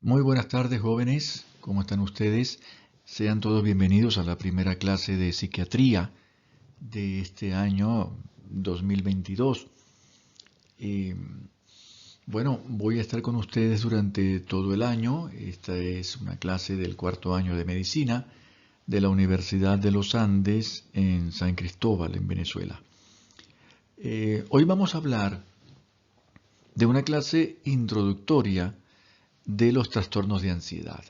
Muy buenas tardes, jóvenes. ¿Cómo están ustedes? Sean todos bienvenidos a la primera clase de psiquiatría de este año 2022. Eh, bueno, voy a estar con ustedes durante todo el año. Esta es una clase del cuarto año de medicina de la Universidad de los Andes en San Cristóbal, en Venezuela. Hoy vamos a hablar de una clase introductoria de los trastornos de ansiedad,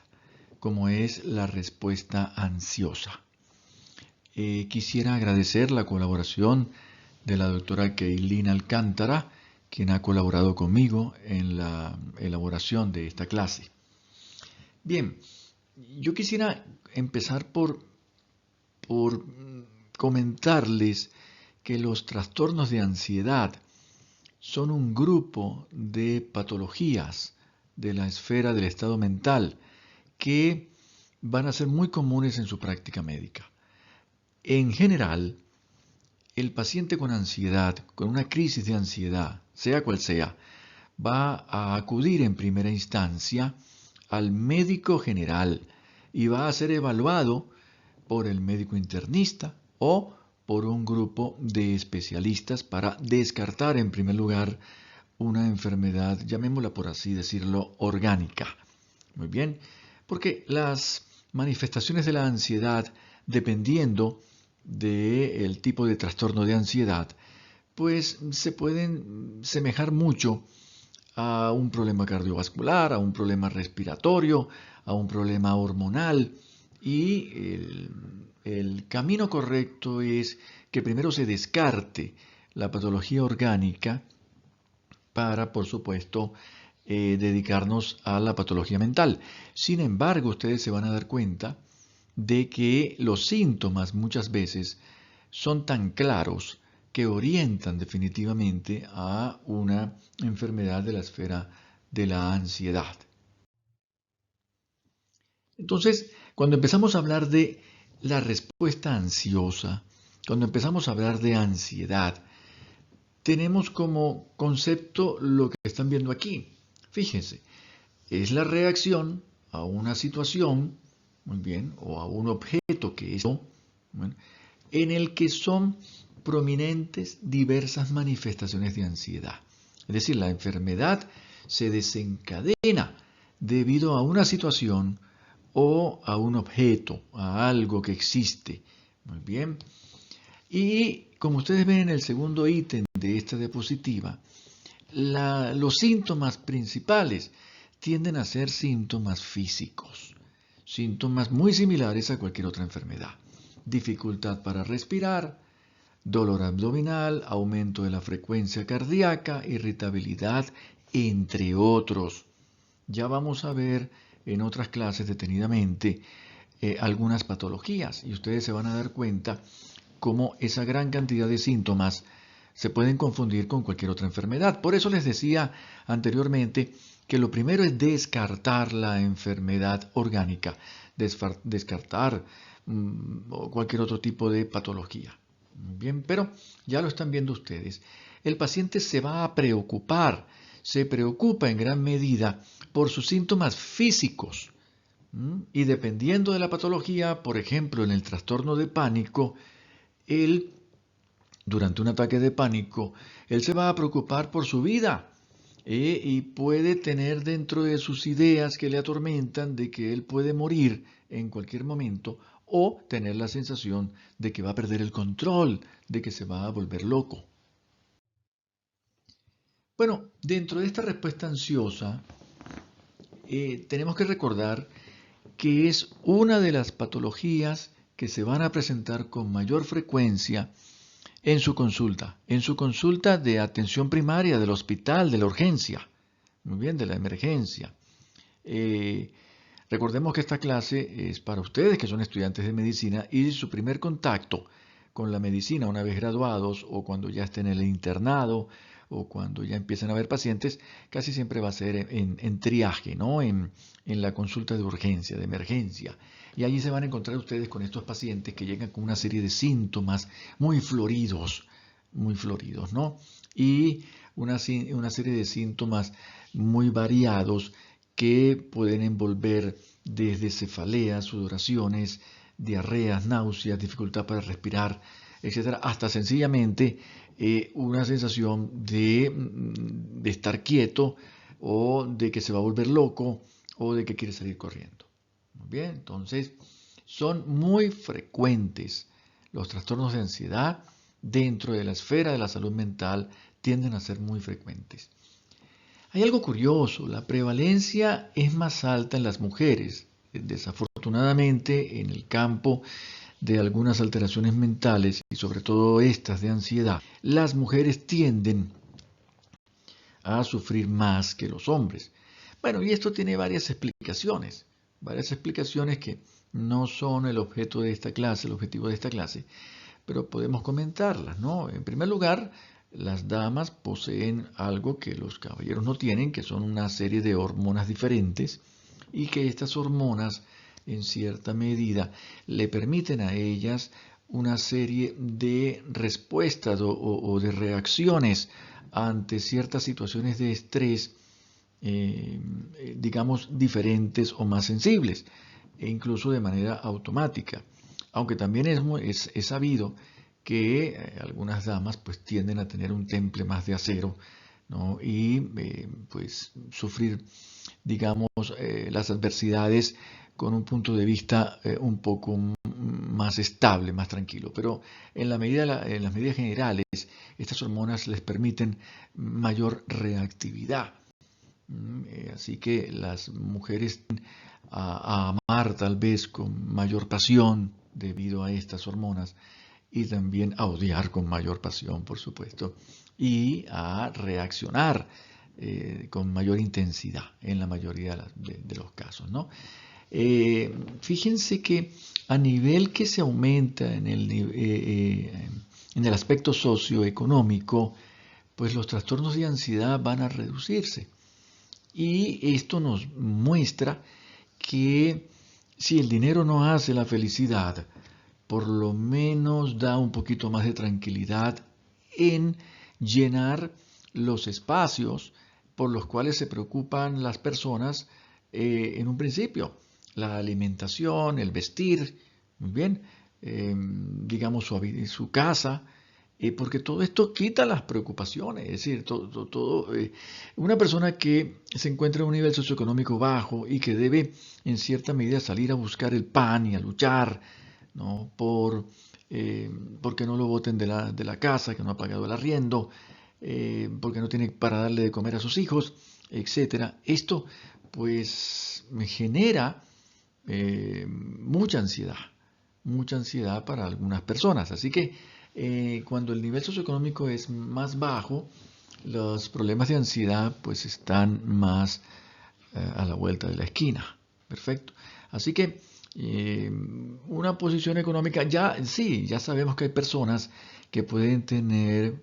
como es la respuesta ansiosa. Quisiera agradecer la colaboración de la doctora Keilin Alcántara, quien ha colaborado conmigo en la elaboración de esta clase. Bien, yo quisiera empezar por comentarles que los trastornos de ansiedad son un grupo de patologías de la esfera del estado mental que van a ser muy comunes en su práctica médica. En general, el paciente con ansiedad, con una crisis de ansiedad, sea cual sea, va a acudir en primera instancia al médico general y va a ser evaluado por el médico internista o por un grupo de especialistas para descartar en primer lugar una enfermedad, llamémosla por así decirlo, orgánica. Muy bien, porque las manifestaciones de la ansiedad, dependiendo del tipo de trastorno de ansiedad, pues se pueden semejar mucho a un problema cardiovascular, a un problema respiratorio, a un problema hormonal. Y el camino correcto es que primero se descarte la patología orgánica para, por supuesto, dedicarnos a la patología mental. Sin embargo, ustedes se van a dar cuenta de que los síntomas muchas veces son tan claros que orientan definitivamente a una enfermedad de la esfera de la ansiedad. Entonces, cuando empezamos a hablar de la respuesta ansiosa, cuando empezamos a hablar de ansiedad, tenemos como concepto lo que están viendo aquí. Fíjense, es la reacción a una situación, muy bien, o a un objeto que es, bueno, en el que son prominentes diversas manifestaciones de ansiedad. Es decir, la enfermedad se desencadena debido a una situación o a un objeto, a algo que existe. Muy bien. Y como ustedes ven en el segundo ítem de esta diapositiva, los síntomas principales tienden a ser síntomas físicos, síntomas muy similares a cualquier otra enfermedad. Dificultad para respirar, dolor abdominal, aumento de la frecuencia cardíaca, irritabilidad, entre otros. Ya vamos a ver en otras clases detenidamente algunas patologías y ustedes se van a dar cuenta cómo esa gran cantidad de síntomas se pueden confundir con cualquier otra enfermedad. Por eso les decía anteriormente que lo primero es descartar la enfermedad orgánica, descartar cualquier otro tipo de patología. Muy bien, pero ya lo están viendo ustedes. El paciente se va a preocupar, se preocupa en gran medida por sus síntomas físicos. Y dependiendo de la patología, por ejemplo, en el trastorno de pánico, él, durante un ataque de pánico, él se va a preocupar por su vida y puede tener dentro de sus ideas que le atormentan de que él puede morir en cualquier momento o tener la sensación de que va a perder el control, de que se va a volver loco. Bueno, dentro de esta respuesta ansiosa, tenemos que recordar que es una de las patologías que se van a presentar con mayor frecuencia en su consulta de atención primaria del hospital, de la urgencia, muy bien, de la emergencia. Eh, Recordemos que esta clase es para ustedes que son estudiantes de medicina y su primer contacto con la medicina una vez graduados o cuando ya estén en el internado o cuando ya empiezan a ver pacientes, casi siempre va a ser en triaje, ¿no? En la consulta de urgencia, de emergencia. Y allí se van a encontrar ustedes con estos pacientes que llegan con una serie de síntomas muy floridos, ¿no? Y una serie de síntomas muy variados que pueden envolver desde cefaleas, sudoraciones, diarreas, náuseas, dificultad para respirar, etcétera, hasta sencillamente una sensación de estar quieto o de que se va a volver loco o de que quiere salir corriendo. Muy bien, entonces son muy frecuentes los trastornos de ansiedad dentro de la esfera de la salud mental, tienden a ser muy frecuentes. Hay algo curioso, la prevalencia es más alta en las mujeres. Desafortunadamente, en el campo de algunas alteraciones mentales y sobre todo estas de ansiedad, las mujeres tienden a sufrir más que los hombres. Bueno, y esto tiene varias explicaciones que no son el objeto de esta clase, el objetivo de esta clase, pero podemos comentarlas, ¿no? En primer lugar, las damas poseen algo que los caballeros no tienen, que son una serie de hormonas diferentes, y que estas hormonas, en cierta medida, le permiten a ellas una serie de respuestas o de reacciones ante ciertas situaciones de estrés, digamos, diferentes o más sensibles, e incluso de manera automática. Aunque también es sabido que algunas damas pues tienden a tener un temple más de acero, ¿no? Y pues sufrir, digamos, las adversidades con un punto de vista un poco más estable, más tranquilo. Pero en en las medidas generales, estas hormonas les permiten mayor reactividad. Así que las mujeres a amar tal vez con mayor pasión debido a estas hormonas y también a odiar con mayor pasión, por supuesto, y a reaccionar con mayor intensidad en la mayoría de los casos, ¿no? Fíjense que a nivel que se aumenta en el aspecto socioeconómico, pues los trastornos de ansiedad van a reducirse. Y esto nos muestra que si el dinero no hace la felicidad, por lo menos da un poquito más de tranquilidad en llenar los espacios por los cuales se preocupan las personas en un principio. La alimentación, el vestir, muy bien, digamos su casa, porque todo esto quita las preocupaciones, es decir, una persona que se encuentra en un nivel socioeconómico bajo y que debe en cierta medida salir a buscar el pan y a luchar, ¿no? Porque no lo boten de la casa, que no ha pagado el arriendo, porque no tiene para darle de comer a sus hijos, etcétera. Esto pues me genera mucha ansiedad para algunas personas. Así que cuando el nivel socioeconómico es más bajo, los problemas de ansiedad pues están más a la vuelta de la esquina. Perfecto. Así que una posición económica, ya sabemos que hay personas que pueden tener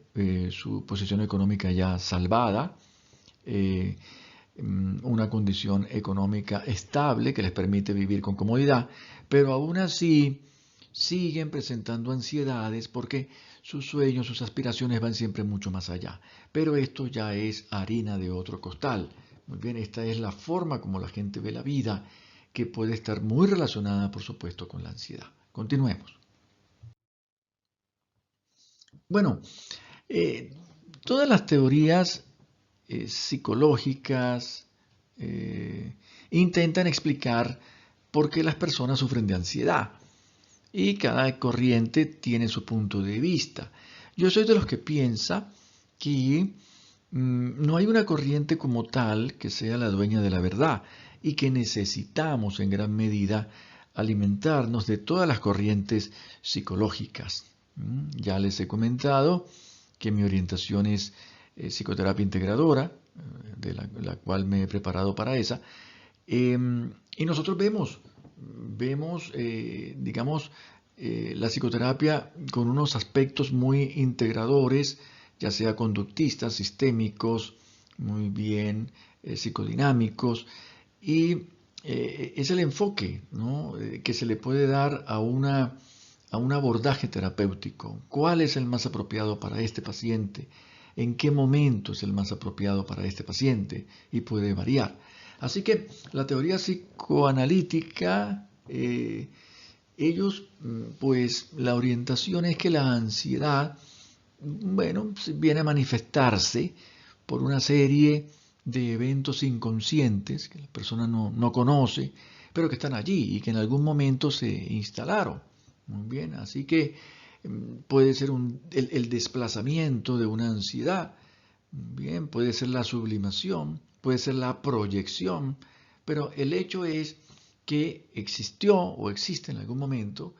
su posición económica ya salvada, una condición económica estable que les permite vivir con comodidad, pero aún así siguen presentando ansiedades porque sus sueños, sus aspiraciones van siempre mucho más allá. Pero esto ya es harina de otro costal. Muy bien, esta es la forma como la gente ve la vida, que puede estar muy relacionada, por supuesto, con la ansiedad. Continuemos. Bueno, todas las teorías psicológicas intentan explicar por qué las personas sufren de ansiedad. Y cada corriente tiene su punto de vista. Yo soy de los que piensa que no hay una corriente como tal que sea la dueña de la verdad y que necesitamos en gran medida alimentarnos de todas las corrientes psicológicas. Ya les he comentado que mi orientación es psicoterapia integradora, de la cual me he preparado para esa, y nosotros vemos digamos, la psicoterapia con unos aspectos muy integradores, ya sea conductistas, sistémicos, muy bien, psicodinámicos, y es el enfoque, ¿no? Que se le puede dar a un abordaje terapéutico. ¿Cuál es el más apropiado para este paciente? ¿En qué momento es el más apropiado para este paciente? Y puede variar. Así que la teoría psicoanalítica, ellos, pues la orientación es que la ansiedad, bueno, viene a manifestarse por una serie de eventos inconscientes que la persona no conoce, pero que están allí y que en algún momento se instalaron. Muy bien, así que puede ser el desplazamiento de una ansiedad, bien, puede ser la sublimación, puede ser la proyección, pero el hecho es que existió o existe en algún momento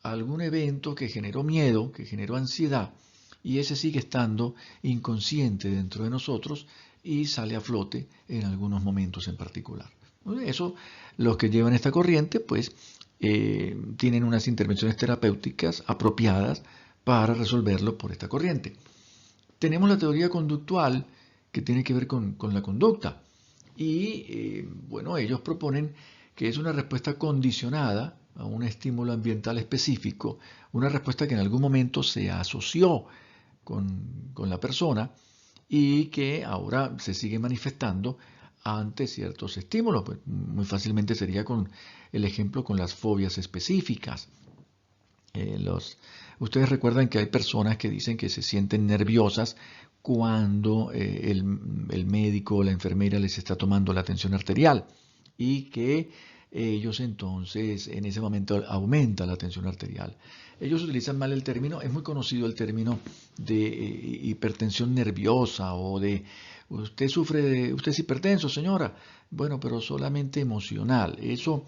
algún evento que generó miedo, que generó ansiedad, y ese sigue estando inconsciente dentro de nosotros y sale a flote en algunos momentos en particular. Eso, los que llevan esta corriente, pues tienen unas intervenciones terapéuticas apropiadas para resolverlo por esta corriente. Tenemos la teoría conductual que tiene que ver con la conducta. Y bueno, ellos proponen que es una respuesta condicionada a un estímulo ambiental específico, una respuesta que en algún momento se asoció con la persona y que ahora se sigue manifestando ante ciertos estímulos. Pues muy fácilmente sería con el ejemplo con las fobias específicas. Ustedes recuerdan que hay personas que dicen que se sienten nerviosas cuando el médico o la enfermera les está tomando la tensión arterial y que ellos entonces en ese momento aumenta la tensión arterial. Ellos utilizan mal el término, es muy conocido el término de hipertensión nerviosa o de usted es hipertenso, señora. Bueno, pero solamente emocional. Eso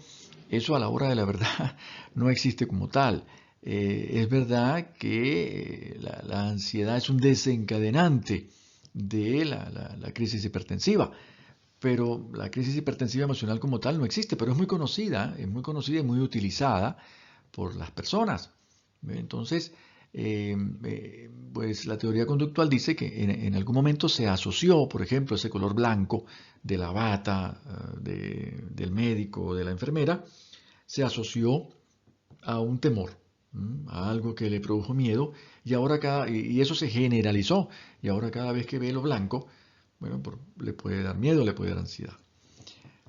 a la hora de la verdad no existe como tal. Es verdad que la ansiedad es un desencadenante de la crisis hipertensiva, pero la crisis hipertensiva emocional como tal no existe, pero es muy conocida y muy utilizada por las personas. Entonces, pues la teoría conductual dice que en algún momento se asoció, por ejemplo, ese color blanco de la bata del médico o de la enfermera, se asoció a un temor, a algo que le produjo miedo, y eso se generalizó, y ahora cada vez que ve lo blanco, bueno, le puede dar miedo, le puede dar ansiedad.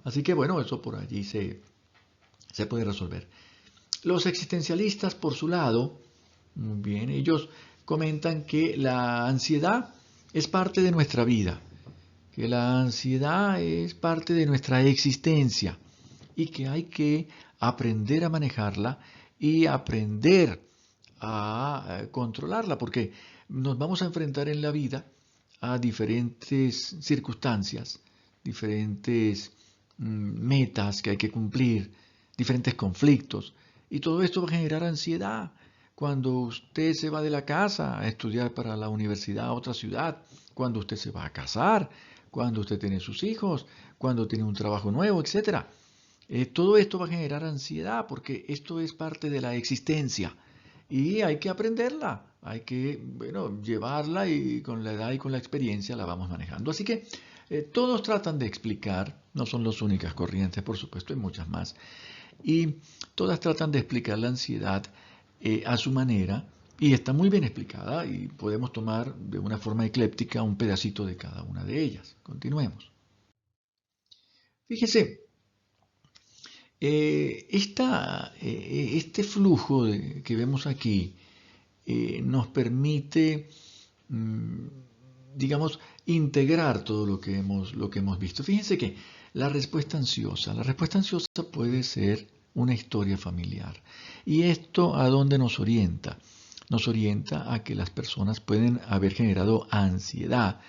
Así que bueno, eso por allí se puede resolver. Los existencialistas, por su lado, muy bien, ellos comentan que la ansiedad es parte de nuestra vida, que la ansiedad es parte de nuestra existencia y que hay que aprender a manejarla y aprender a controlarla, porque nos vamos a enfrentar en la vida a diferentes circunstancias, diferentes metas que hay que cumplir, diferentes conflictos, y todo esto va a generar ansiedad. Cuando usted se va de la casa a estudiar para la universidad a otra ciudad, cuando usted se va a casar, cuando usted tiene sus hijos, cuando tiene un trabajo nuevo, etcétera. Todo esto va a generar ansiedad porque esto es parte de la existencia y hay que aprenderla, hay que, bueno, llevarla y con la edad y con la experiencia la vamos manejando. Así que todos tratan de explicar, no son las únicas corrientes, por supuesto, hay muchas más, y todas tratan de explicar la ansiedad a su manera y está muy bien explicada y podemos tomar de una forma ecléptica un pedacito de cada una de ellas. Continuemos. Fíjese, este flujo que vemos aquí nos permite, mm, digamos, integrar todo lo que hemos visto. Fíjense que la respuesta ansiosa puede ser una historia familiar. ¿Y esto a dónde nos orienta? Nos orienta a que las personas pueden haber generado ansiedad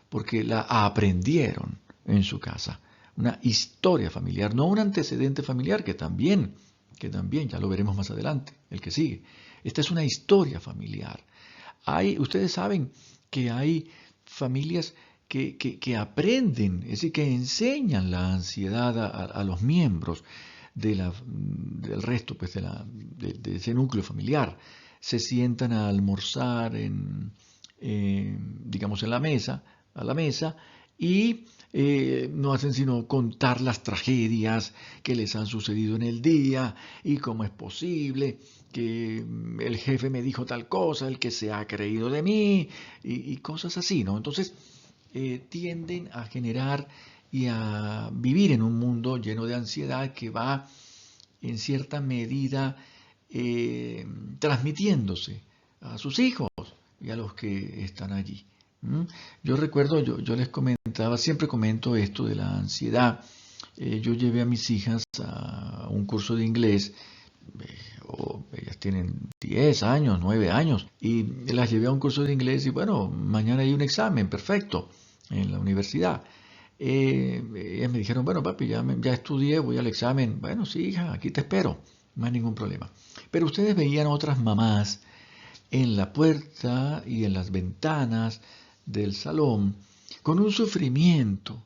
porque la aprendieron en su casa. Una historia familiar, no un antecedente familiar que también ya lo veremos más adelante, el que sigue. Esta es una historia familiar. Ustedes saben que hay familias que aprenden, es decir, que enseñan la ansiedad a los miembros del resto pues, de ese núcleo familiar. Se sientan a almorzar digamos, a la mesa, y no hacen sino contar las tragedias que les han sucedido en el día y cómo es posible que el jefe me dijo tal cosa, el que se ha creído de mí y cosas así, ¿no? Entonces tienden a generar y a vivir en un mundo lleno de ansiedad que va en cierta medida transmitiéndose a sus hijos y a los que están allí. ¿Mm? Yo recuerdo, yo les comentaba, siempre comento esto de la ansiedad. Yo llevé a mis hijas a un curso de inglés, ellas tienen 10 años, 9 años, y las llevé a un curso de inglés y bueno, mañana hay un examen, perfecto, en la universidad. Ellas me dijeron, bueno papi, ya estudié, voy al examen. Bueno, sí, hija, aquí te espero, no hay ningún problema. Pero ustedes veían a otras mamás en la puerta y en las ventanas del salón con un sufrimiento,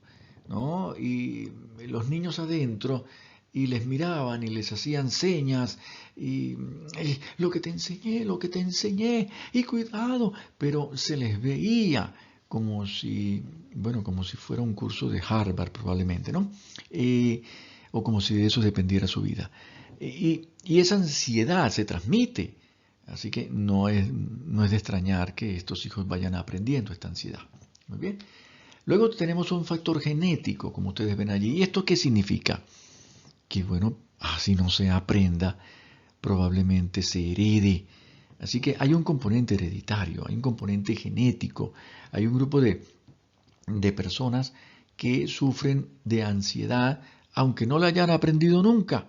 ¿no? Y los niños adentro y les miraban y les hacían señas y lo que te enseñé y cuidado, pero se les veía como si, bueno, como si fuera un curso de Harvard probablemente, ¿no? O como si de eso dependiera su vida. Y esa ansiedad se transmite. Así que no es de extrañar que estos hijos vayan aprendiendo esta ansiedad. Muy bien. Luego tenemos un factor genético, como ustedes ven allí. ¿Y esto qué significa? Que bueno, así no se aprenda, probablemente se herede. Así que hay un componente hereditario, hay un componente genético, hay un grupo de personas que sufren de ansiedad, aunque no la hayan aprendido nunca.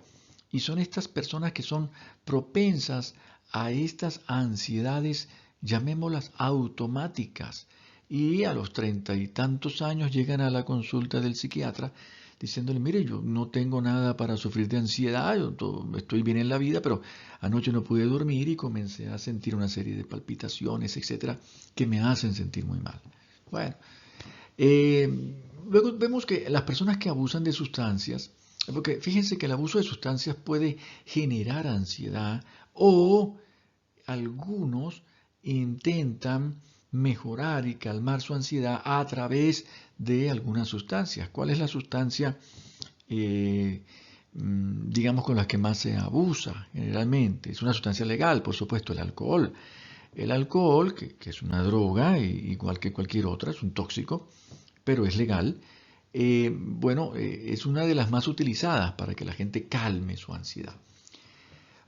Y son estas personas que son propensas a estas ansiedades, llamémoslas automáticas. Y a los 30 y tantos años llegan a la consulta del psiquiatra diciéndole, mire, yo no tengo nada para sufrir de ansiedad, estoy bien en la vida, pero anoche no pude dormir y comencé a sentir una serie de palpitaciones, etcétera, que me hacen sentir muy mal. Bueno, luego vemos que las personas que abusan de sustancias, porque fíjense que el abuso de sustancias puede generar ansiedad o algunos intentan mejorar y calmar su ansiedad a través de algunas sustancias. ¿Cuál es la sustancia, digamos, con la que más se abusa generalmente? Es una sustancia legal, por supuesto, el alcohol. El alcohol, que es una droga, igual que cualquier otra, es un tóxico, pero es legal. Bueno, es una de las más utilizadas para que la gente calme su ansiedad.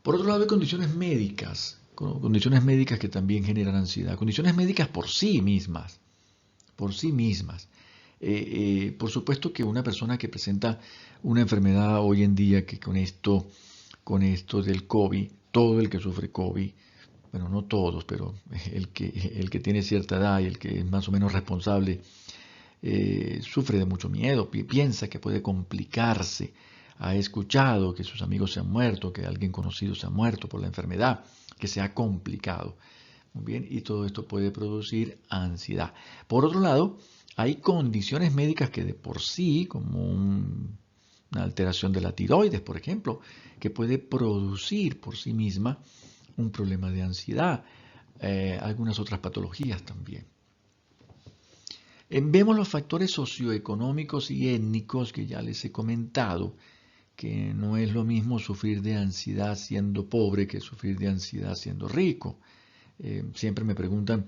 Por otro lado, hay condiciones médicas que también generan ansiedad, condiciones médicas por sí mismas. Por supuesto que una persona que presenta una enfermedad hoy en día, que con esto del COVID, todo el que sufre COVID, bueno, no todos, pero el que tiene cierta edad y el que es más o menos responsable, sufre de mucho miedo, piensa que puede complicarse, ha escuchado que sus amigos se han muerto, que alguien conocido se ha muerto por la enfermedad, que se ha complicado. Muy bien, y todo esto puede producir ansiedad. Por otro lado, hay condiciones médicas que de por sí, como una alteración de la tiroides, por ejemplo, que puede producir por sí misma un problema de ansiedad. Algunas otras patologías también. Vemos los factores socioeconómicos y étnicos que ya les he comentado, que no es lo mismo sufrir de ansiedad siendo pobre que sufrir de ansiedad siendo rico. Siempre me preguntan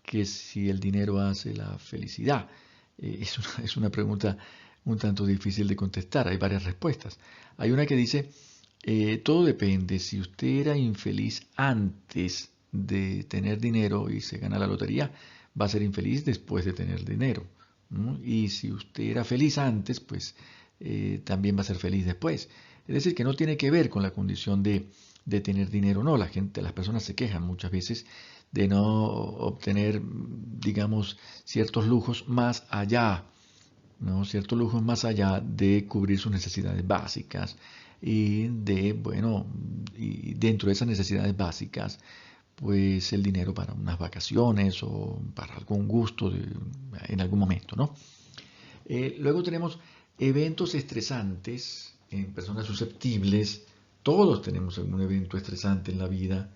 que si el dinero hace la felicidad. Es una pregunta un tanto difícil de contestar, hay varias respuestas. Hay una que dice, todo depende, si usted era infeliz antes de tener dinero y se gana la lotería, va a ser infeliz después de tener dinero, ¿no? Y si usted era feliz antes, pues también va a ser feliz después. Es decir, que no tiene que ver con la condición de tener dinero, no. Las personas se quejan muchas veces de no obtener, digamos, ciertos lujos más allá, ¿no? Ciertos lujos más allá de cubrir sus necesidades básicas y bueno, y dentro de esas necesidades básicas, pues el dinero para unas vacaciones o para algún gusto en algún momento, ¿no? Luego tenemos eventos estresantes en personas susceptibles. Todos tenemos algún evento estresante en la vida.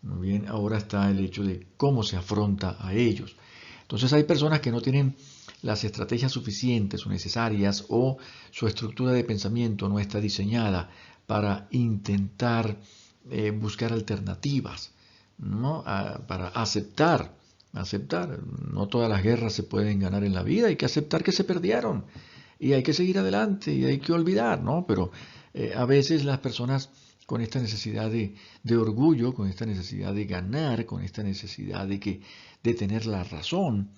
Muy bien, ahora está el hecho de cómo se afronta a ellos. Entonces hay personas que no tienen las estrategias suficientes o necesarias o su estructura de pensamiento no está diseñada para intentar buscar alternativas, ¿no? Para aceptar. No todas las guerras se pueden ganar en la vida, hay que aceptar que se perdieron. y hay que seguir adelante y hay que olvidar, ¿no? Pero a veces las personas con esta necesidad de orgullo, con esta necesidad de ganar, con esta necesidad de tener la razón,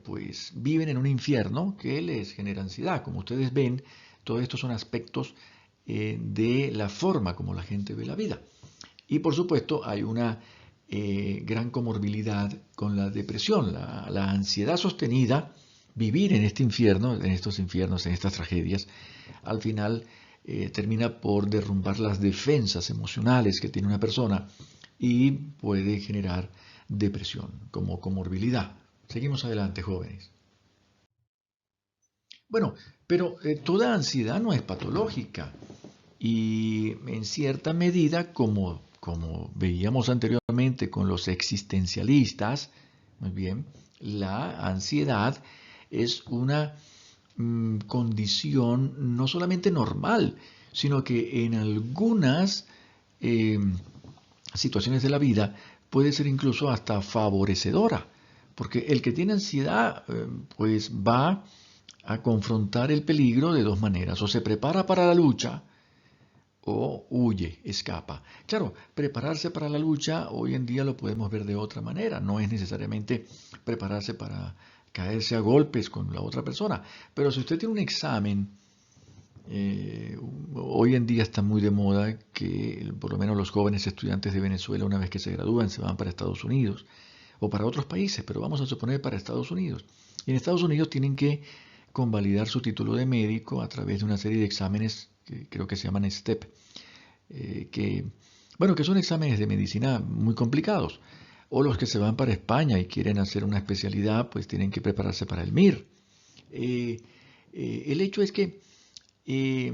pues viven en un infierno que les genera ansiedad. Como ustedes ven, todos estos son aspectos de la forma como la gente ve la vida. Y por supuesto hay una gran comorbilidad con la depresión, la ansiedad sostenida, vivir en este infierno, en estos infiernos, en estas tragedias, al final termina por derrumbar las defensas emocionales que tiene una persona y puede generar depresión como comorbilidad. Seguimos adelante, jóvenes. Bueno, pero toda ansiedad no es patológica y en cierta medida, como veíamos anteriormente con los existencialistas, muy bien, la ansiedad es una condición no solamente normal, sino que en algunas eh, situaciones de la vida puede ser incluso hasta favorecedora, porque el que tiene ansiedad pues va a confrontar el peligro de dos maneras, o se prepara para la lucha o huye, escapa. Claro, prepararse para la lucha hoy en día lo podemos ver de otra manera, no es necesariamente prepararse para caerse a golpes con la otra persona, pero si usted tiene un examen, hoy en día está muy de moda que por lo menos los jóvenes estudiantes de Venezuela una vez que se gradúan se van para Estados Unidos o para otros países, pero vamos a suponer para Estados Unidos. Y en Estados Unidos tienen que convalidar su título de médico a través de una serie de exámenes que creo que se llaman STEP, que son exámenes de medicina muy complicados. O los que se van para España y quieren hacer una especialidad, pues tienen que prepararse para el MIR. El hecho es que eh,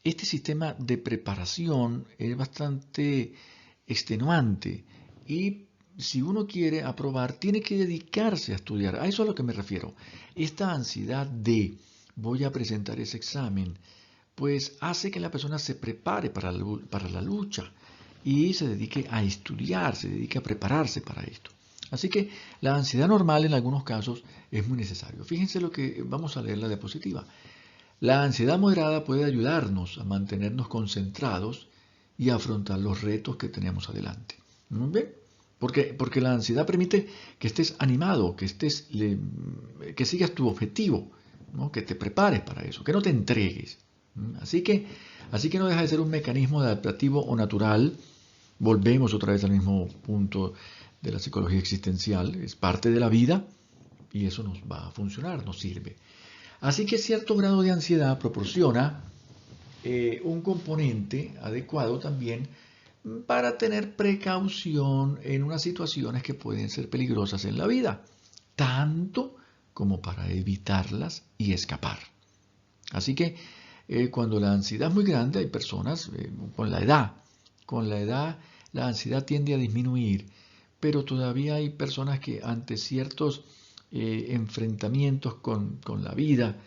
este sistema de preparación es bastante extenuante y si uno quiere aprobar, tiene que dedicarse a estudiar. A eso es a lo que me refiero. Esta ansiedad de voy a presentar ese examen, pues hace que la persona se prepare para la lucha y se dedique a estudiar, se dedique a prepararse para esto. Así que la ansiedad normal en algunos casos es muy necesario. Fíjense lo que vamos a leer la diapositiva. La ansiedad moderada puede ayudarnos a mantenernos concentrados y a afrontar los retos que tenemos adelante. ¿Ven? Porque la ansiedad permite que estés animado, que sigas tu objetivo, ¿no? Que te prepares para eso, que no te entregues. Así que no deja de ser un mecanismo adaptativo o natural. Volvemos otra vez al mismo punto de la psicología existencial. Es parte de la vida y eso nos va a funcionar, nos sirve. Así que cierto grado de ansiedad proporciona un componente adecuado también para tener precaución en unas situaciones que pueden ser peligrosas en la vida, tanto como para evitarlas y escapar. Así que cuando la ansiedad es muy grande, hay personas con la edad la ansiedad tiende a disminuir, pero todavía hay personas que ante ciertos enfrentamientos con la vida,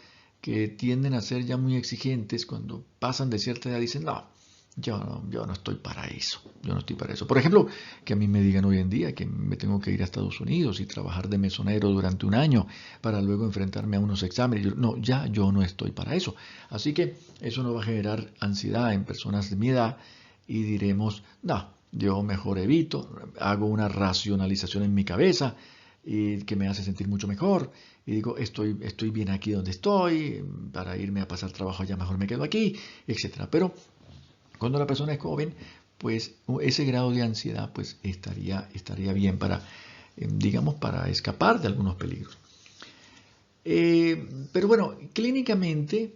que tienden a ser ya muy exigentes, cuando pasan de cierta edad dicen, no, yo no estoy para eso, yo no estoy para eso. Por ejemplo, que a mí me digan hoy en día que me tengo que ir a Estados Unidos y trabajar de mesonero durante un año para luego enfrentarme a unos exámenes. Yo no estoy para eso. Así que eso no va a generar ansiedad en personas de mi edad y diremos, no, yo mejor evito, hago una racionalización en mi cabeza y que me hace sentir mucho mejor y digo, estoy bien aquí donde estoy, para irme a pasar trabajo allá mejor me quedo aquí, etcétera. Pero cuando la persona es joven, pues ese grado de ansiedad pues estaría bien digamos, para escapar de algunos peligros. Pero bueno, clínicamente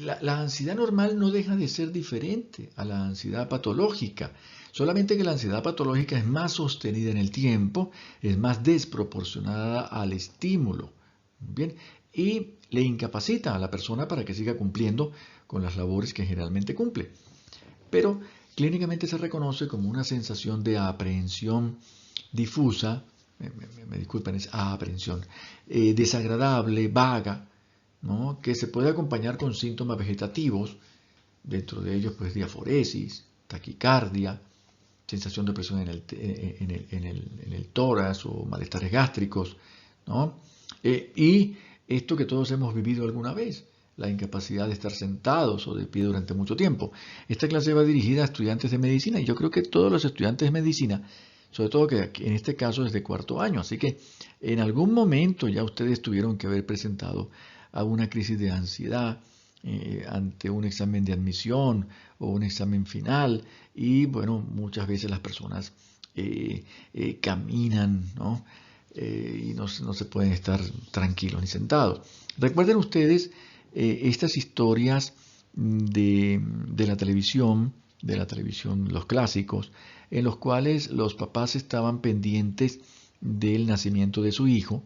la ansiedad normal no deja de ser diferente a la ansiedad patológica, solamente que la ansiedad patológica es más sostenida en el tiempo, es más desproporcionada al estímulo, ¿bien? Y le incapacita a la persona para que siga cumpliendo con las labores que generalmente cumple. Pero clínicamente se reconoce como una sensación de aprehensión difusa, me disculpen, es aprehensión, desagradable, vaga, ¿no? Que se puede acompañar con síntomas vegetativos, dentro de ellos pues diaforesis, taquicardia, sensación de presión en el tórax o malestares gástricos, ¿no? Y esto que todos hemos vivido alguna vez, la incapacidad de estar sentados o de pie durante mucho tiempo. Esta clase va dirigida a estudiantes de medicina y yo creo que todos los estudiantes de medicina, sobre todo que en este caso es de cuarto año, así que en algún momento ya ustedes tuvieron que haber presentado a una crisis de ansiedad ante un examen de admisión o un examen final y bueno, muchas veces las personas caminan, ¿no? Y no se pueden estar tranquilos ni sentados. Recuerden ustedes estas historias de la televisión, los clásicos, en los cuales los papás estaban pendientes del nacimiento de su hijo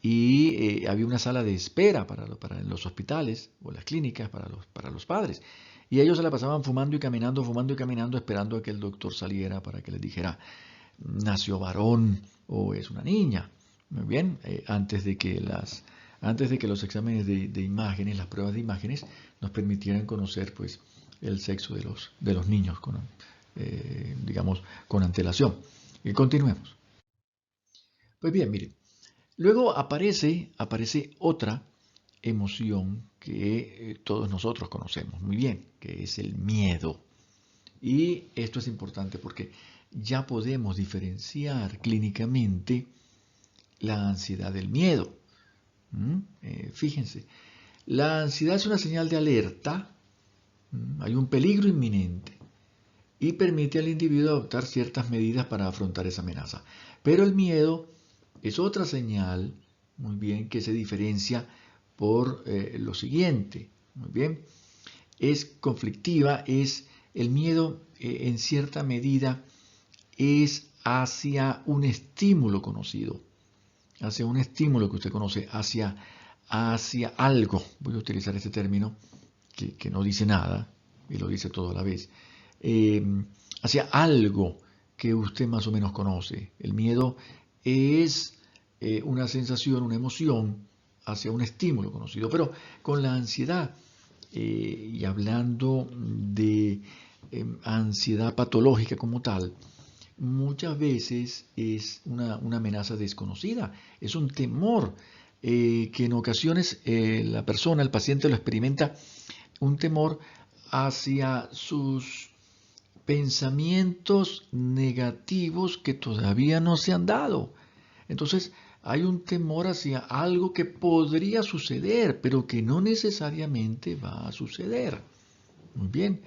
y había una sala de espera para los hospitales o las clínicas para los padres. Y ellos se la pasaban fumando y caminando, esperando a que el doctor saliera para que les dijera, nació varón o es una niña. Muy bien, antes de que los exámenes de imágenes, las pruebas de imágenes, nos permitieran conocer pues el sexo de los niños digamos, con antelación. Y continuemos. Pues bien, miren, luego aparece otra emoción que todos nosotros conocemos muy bien, que es el miedo. Y esto es importante porque ya podemos diferenciar clínicamente la ansiedad del miedo. Fíjense, la ansiedad es una señal de alerta, hay un peligro inminente y permite al individuo adoptar ciertas medidas para afrontar esa amenaza. Pero el miedo es otra señal, muy bien, que se diferencia por lo siguiente, muy bien, es conflictiva, es el miedo en cierta medida es hacia un estímulo conocido, hacia un estímulo que usted conoce, hacia algo, voy a utilizar este término que no dice nada y lo dice todo a la vez, hacia algo que usted más o menos conoce. El miedo es una sensación, una emoción hacia un estímulo conocido, pero con la ansiedad, y hablando de ansiedad patológica como tal, muchas veces es una amenaza desconocida, es un temor que en ocasiones la persona, el paciente lo experimenta, un temor hacia sus pensamientos negativos que todavía no se han dado. Entonces, hay un temor hacia algo que podría suceder, pero que no necesariamente va a suceder. Muy bien.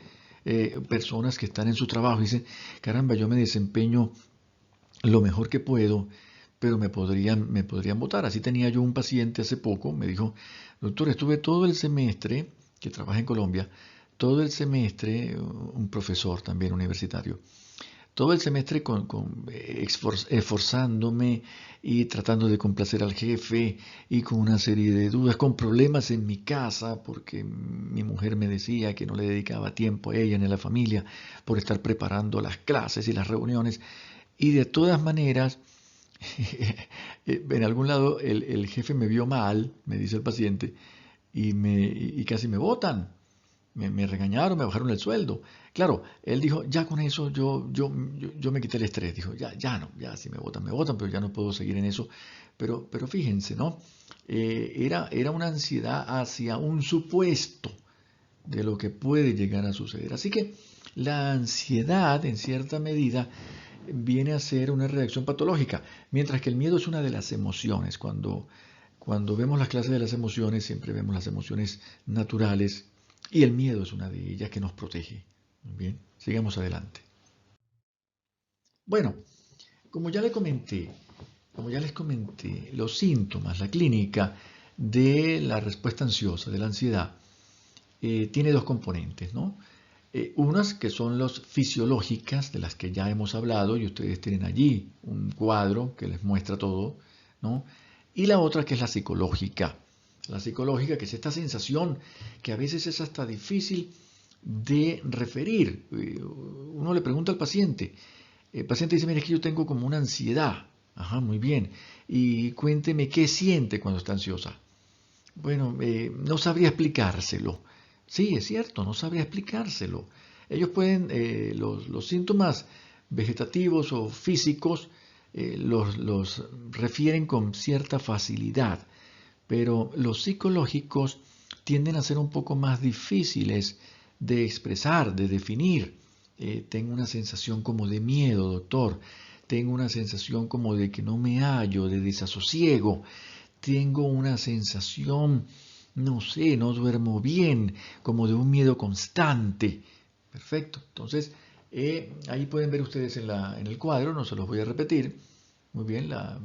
Personas que están en su trabajo y dicen, caramba, yo me desempeño lo mejor que puedo, pero me podrían votar. Así tenía yo un paciente hace poco, me dijo, doctor, estuve todo el semestre, que trabaja en Colombia, todo el semestre, un profesor también universitario, todo el semestre esforzándome y tratando de complacer al jefe y con una serie de dudas, con problemas en mi casa, porque mi mujer me decía que no le dedicaba tiempo a ella ni a la familia por estar preparando las clases y las reuniones. Y de todas maneras, en algún lado el jefe me vio mal, me dice el paciente, y casi me botan. Me regañaron, me bajaron el sueldo. Claro, él dijo, ya con eso yo me quité el estrés. Dijo, ya no, ya si me votan, pero ya no puedo seguir en eso. Pero fíjense, ¿no? Era una ansiedad hacia un supuesto de lo que puede llegar a suceder. Así que la ansiedad, en cierta medida, viene a ser una reacción patológica, mientras que el miedo es una de las emociones. Cuando vemos las clases de las emociones, siempre vemos las emociones naturales, y el miedo es una de ellas que nos protege. Bien, sigamos adelante. Bueno, como ya les comenté, los síntomas, la clínica de la respuesta ansiosa, de la ansiedad, tiene dos componentes, ¿no? Unas que son las fisiológicas, de las que ya hemos hablado, y ustedes tienen allí un cuadro que les muestra todo, ¿no? Y la otra que es la psicológica. La psicológica, que es esta sensación que a veces es hasta difícil de referir. Uno le pregunta al paciente, el paciente dice, mire, es que yo tengo como una ansiedad. Ajá, muy bien. Y cuénteme qué siente cuando está ansiosa. Bueno, no sabría explicárselo. Sí, es cierto, no sabría explicárselo. Ellos pueden, los síntomas vegetativos o físicos, los refieren con cierta facilidad, pero los psicológicos tienden a ser un poco más difíciles de expresar, de definir. Tengo una sensación como de miedo, doctor. Tengo una sensación como de que no me hallo, de desasosiego. Tengo una sensación, no sé, no duermo bien, como de un miedo constante. Perfecto. Entonces, ahí pueden ver ustedes en el cuadro, no se los voy a repetir. Muy bien, la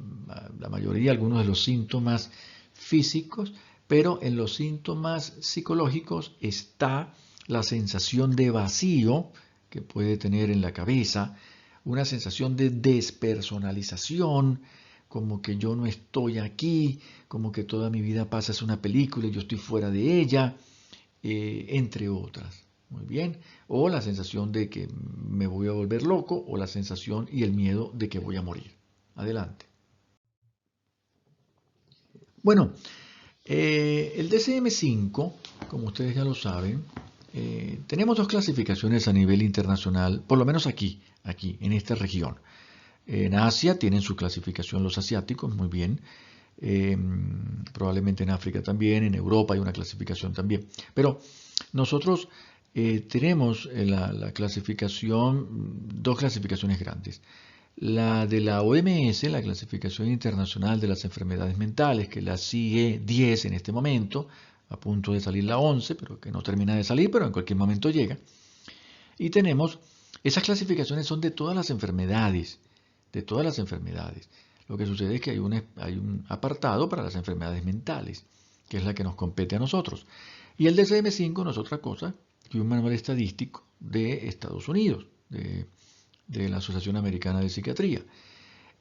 mayoría, algunos de los síntomas físicos, pero en los síntomas psicológicos está la sensación de vacío que puede tener en la cabeza, una sensación de despersonalización, como que yo no estoy aquí, como que toda mi vida pasa es una película y yo estoy fuera de ella, entre otras. Muy bien. O la sensación de que me voy a volver loco, o la sensación y el miedo de que voy a morir. Adelante. Bueno, el DSM-5, como ustedes ya lo saben, tenemos dos clasificaciones a nivel internacional, por lo menos aquí, en esta región. En Asia tienen su clasificación los asiáticos, muy bien. Probablemente en África también, en Europa hay una clasificación también. Pero nosotros tenemos la clasificación, dos clasificaciones grandes. La de la OMS, la Clasificación Internacional de las Enfermedades Mentales, que la sigue 10 en este momento, a punto de salir la 11, pero que no termina de salir, pero en cualquier momento llega. Y tenemos, esas clasificaciones son de todas las enfermedades, de todas las enfermedades. Lo que sucede es que hay un apartado para las enfermedades mentales, que es la que nos compete a nosotros. Y el DSM-5 no es otra cosa que un manual estadístico de Estados Unidos, de la Asociación Americana de Psiquiatría,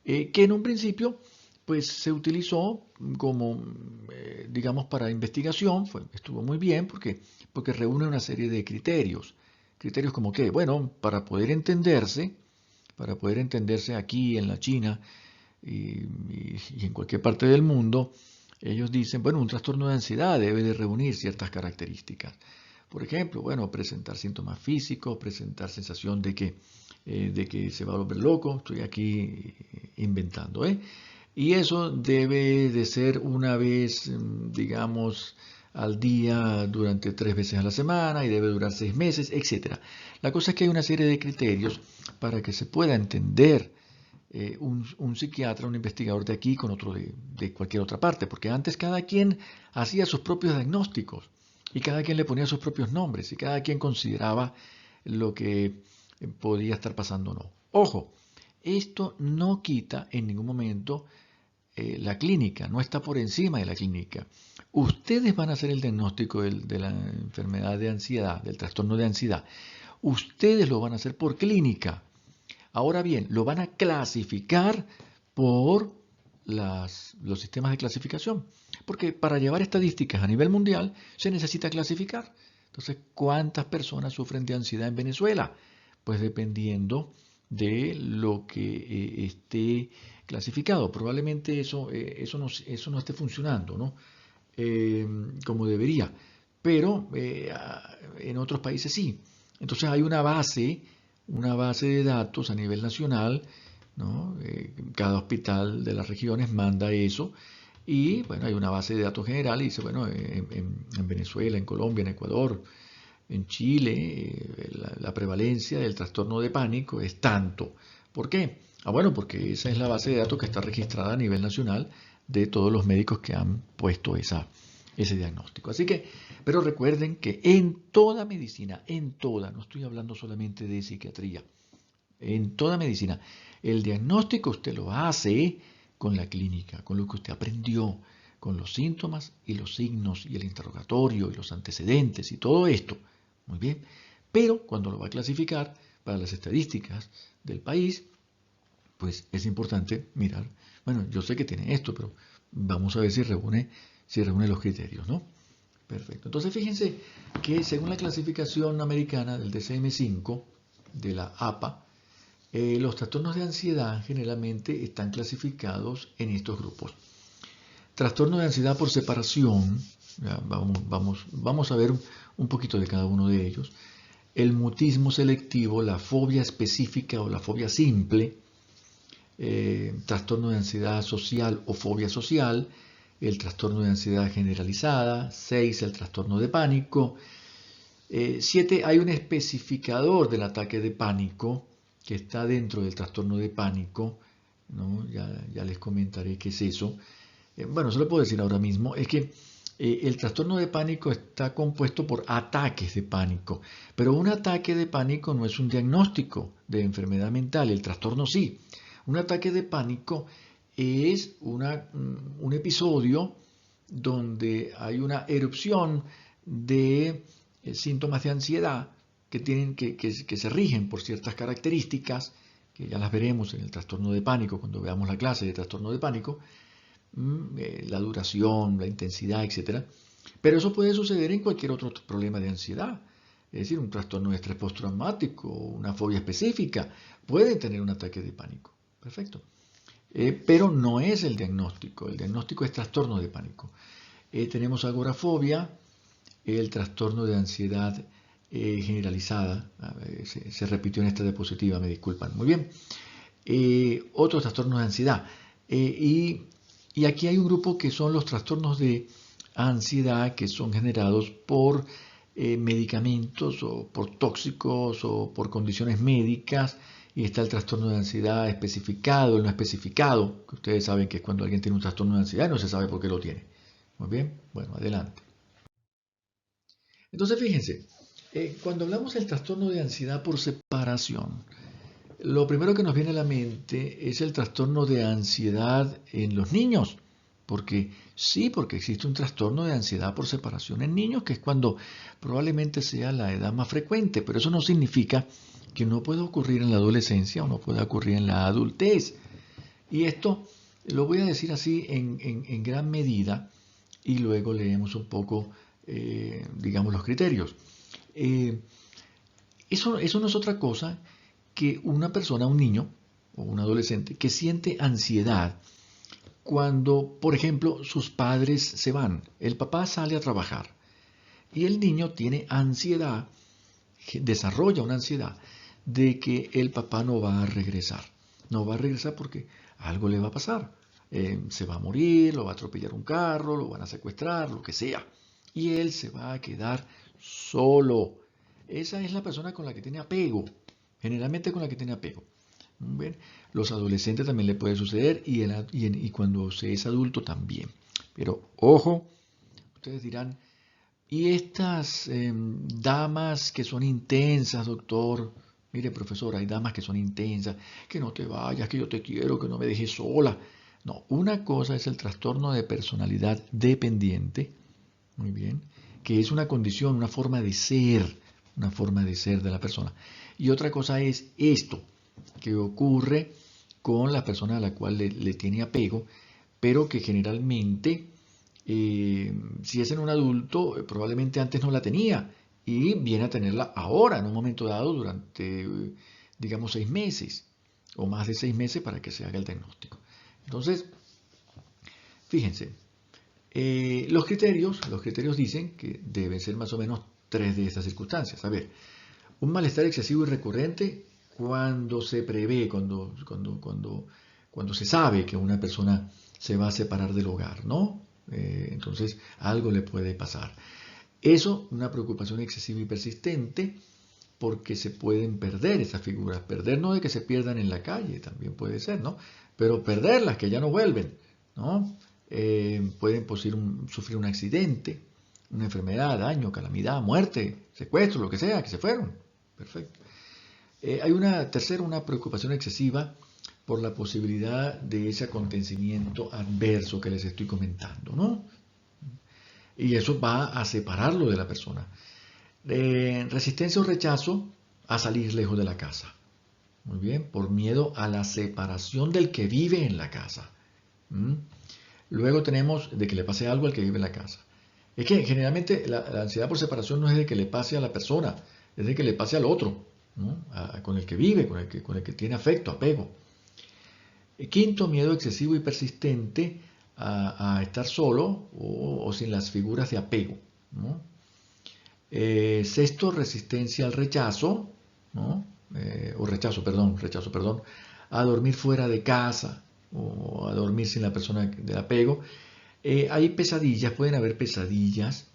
que en un principio pues se utilizó como, digamos, para investigación, estuvo muy bien porque reúne una serie de criterios. Criterios como que, bueno, para poder entenderse aquí en la China y en cualquier parte del mundo, ellos dicen, bueno, un trastorno de ansiedad debe de reunir ciertas características. Por ejemplo, bueno, presentar síntomas físicos, presentar sensación de que se va a volver loco, estoy aquí inventando, ¿eh? Y eso debe de ser una vez, digamos, al día durante 3 veces a la semana y debe durar 6 meses, etc. La cosa es que hay una serie de criterios para que se pueda entender un psiquiatra, un investigador de aquí con otro de cualquier otra parte, porque antes cada quien hacía sus propios diagnósticos y cada quien le ponía sus propios nombres y cada quien consideraba lo que podía estar pasando o no. Ojo, esto no quita en ningún momento la clínica, no está por encima de la clínica. Ustedes van a hacer el diagnóstico de la enfermedad de ansiedad, del trastorno de ansiedad. Ustedes lo van a hacer por clínica. Ahora bien, lo van a clasificar por los sistemas de clasificación. Porque para llevar estadísticas a nivel mundial se necesita clasificar. Entonces, ¿cuántas personas sufren de ansiedad en Venezuela? Pues dependiendo de lo que esté clasificado. Probablemente eso no esté funcionando, ¿no? Como debería. Pero en otros países sí. Entonces hay una base de datos a nivel nacional, ¿no? Cada hospital de las regiones manda eso y bueno, hay una base de datos general y dice, bueno, en Venezuela, en Colombia, en Ecuador, en Chile, la prevalencia del trastorno de pánico es tanto. ¿Por qué? Bueno, porque esa es la base de datos que está registrada a nivel nacional de todos los médicos que han puesto ese diagnóstico. Así que, pero recuerden que en toda medicina, no estoy hablando solamente de psiquiatría, en toda medicina, el diagnóstico usted lo hace con la clínica, con lo que usted aprendió, con los síntomas y los signos y el interrogatorio y los antecedentes y todo esto. Muy bien, pero cuando lo va a clasificar para las estadísticas del país, pues es importante mirar, bueno, yo sé que tiene esto, pero vamos a ver si reúne los criterios, ¿no? Perfecto. Entonces fíjense que según la clasificación americana del DSM-5, de la APA, los trastornos de ansiedad generalmente están clasificados en estos grupos. Trastorno de ansiedad por separación, vamos a ver un poquito de cada uno de ellos. El mutismo selectivo, la fobia específica o la fobia simple, trastorno de ansiedad social o fobia social, el trastorno de ansiedad generalizada. 6, el trastorno de pánico. 7, hay un especificador del ataque de pánico que está dentro del trastorno de pánico, ¿no? Ya les comentaré qué es eso. Bueno, se lo puedo decir ahora mismo, es que el trastorno de pánico está compuesto por ataques de pánico, pero un ataque de pánico no es un diagnóstico de enfermedad mental, el trastorno sí. Un ataque de pánico es un episodio donde hay una erupción de síntomas de ansiedad que se rigen por ciertas características, que ya las veremos en el trastorno de pánico cuando veamos la clase de trastorno de pánico, la duración, la intensidad, etc. Pero eso puede suceder en cualquier otro problema de ansiedad. Es decir, un trastorno de estrés postraumático, una fobia específica, puede tener un ataque de pánico. Perfecto. Pero no es el diagnóstico. El diagnóstico es trastorno de pánico. Tenemos agorafobia, el trastorno de ansiedad generalizada. Se repitió en esta diapositiva, me disculpan. Muy bien. Otros trastornos de ansiedad. Y aquí hay un grupo que son los trastornos de ansiedad que son generados por medicamentos o por tóxicos o por condiciones médicas. Y está el trastorno de ansiedad especificado, el no especificado, que ustedes saben que es cuando alguien tiene un trastorno de ansiedad y no se sabe por qué lo tiene. Muy bien, bueno, adelante. Entonces, fíjense, cuando hablamos del trastorno de ansiedad por separación, lo primero que nos viene a la mente es el trastorno de ansiedad en los niños. Porque existe un trastorno de ansiedad por separación en niños, que es cuando probablemente sea la edad más frecuente, pero eso no significa que no pueda ocurrir en la adolescencia o no pueda ocurrir en la adultez. Y esto lo voy a decir así en gran medida y luego leemos un poco, digamos, los criterios. Eso no es otra cosa que una persona, un niño o un adolescente, que siente ansiedad cuando, por ejemplo, sus padres se van. El papá sale a trabajar y el niño tiene ansiedad, desarrolla una ansiedad de que el papá no va a regresar. No va a regresar porque algo le va a pasar. Se va a morir, lo va a atropellar un carro, lo van a secuestrar, lo que sea. Y él se va a quedar solo. Esa es la persona con la que tiene apego. Generalmente con la que tiene apego. ¿Ven? Los adolescentes también le puede suceder y cuando se es adulto también. Pero ojo, ustedes dirán, ¿y estas damas que son intensas, doctor? Mire, profesor, hay damas que son intensas, que no te vayas, que yo te quiero, que no me dejes sola. No, una cosa es el trastorno de personalidad dependiente, muy bien, que es una condición, una forma de ser de la persona. Y otra cosa es esto, que ocurre con la persona a la cual le tiene apego, pero que generalmente, si es en un adulto, probablemente antes no la tenía y viene a tenerla ahora, en un momento dado, durante, digamos, 6 meses o más de 6 meses para que se haga el diagnóstico. Entonces, fíjense, los criterios dicen que deben ser más o menos 3 de estas circunstancias. A ver, un malestar excesivo y recurrente cuando se prevé, cuando se sabe que una persona se va a separar del hogar, ¿no? Entonces algo le puede pasar. Eso, una preocupación excesiva y persistente, porque se pueden perder esas figuras. Perder no de que se pierdan en la calle, también puede ser, ¿no? Pero perderlas, que ya no vuelven, ¿no? Pueden sufrir un accidente, una enfermedad, daño, calamidad, muerte, secuestro, lo que sea, que se fueron. Perfecto. Hay una preocupación excesiva por la posibilidad de ese acontecimiento adverso que les estoy comentando, ¿no? Y eso va a separarlo de la persona. Resistencia o rechazo a salir lejos de la casa. Muy bien, por miedo a la separación del que vive en la casa. Luego tenemos de que le pase algo al que vive en la casa. Es que generalmente la ansiedad por separación no es de que le pase a la persona, es de que le pase al otro, ¿no? Con el que vive, con el que tiene afecto, apego. Quinto, miedo excesivo y persistente a estar solo o sin las figuras de apego, ¿no? Sexto, resistencia al rechazo, ¿no? Rechazo, a dormir fuera de casa o a dormir sin la persona del apego. Hay pesadillas, pueden haber pesadillas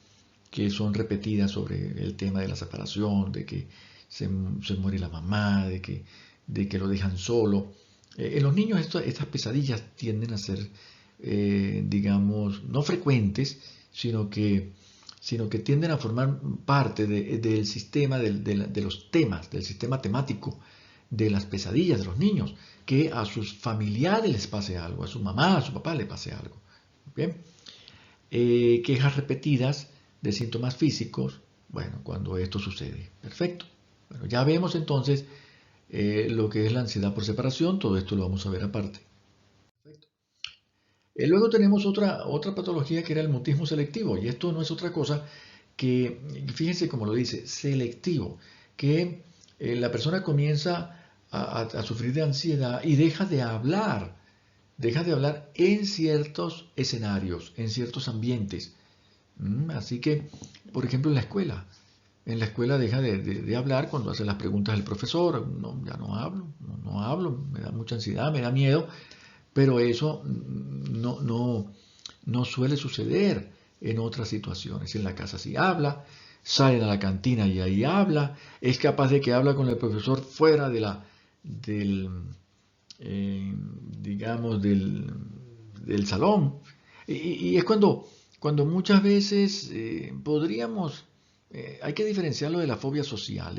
que son repetidas sobre el tema de la separación, de que se muere la mamá, de que lo dejan solo. En los niños estas pesadillas tienden a ser, digamos, no frecuentes, sino que, sino que tienden a formar parte del sistema, de los temas, del sistema temático de las pesadillas de los niños, que a sus familiares les pase algo, a su mamá, a su papá le pase algo. ¿Bien? Quejas repetidas de síntomas físicos, bueno, cuando esto sucede. Perfecto. Bueno, ya vemos entonces lo que es la ansiedad por separación, todo esto lo vamos a ver aparte. Perfecto. Luego tenemos otra patología que era el mutismo selectivo, y esto no es otra cosa que, fíjense cómo lo dice, selectivo, que la persona comienza a sufrir de ansiedad y deja de hablar en ciertos escenarios, en ciertos ambientes. Así que, por ejemplo, en la escuela deja de hablar cuando hace las preguntas del profesor. No, ya no hablo, me da mucha ansiedad, me da miedo, pero eso no suele suceder en otras situaciones. En la casa sí habla, salen a la cantina y ahí habla, es capaz de que habla con el profesor fuera del, eh, digamos, del salón. Y es cuando muchas veces hay que diferenciarlo de la fobia social,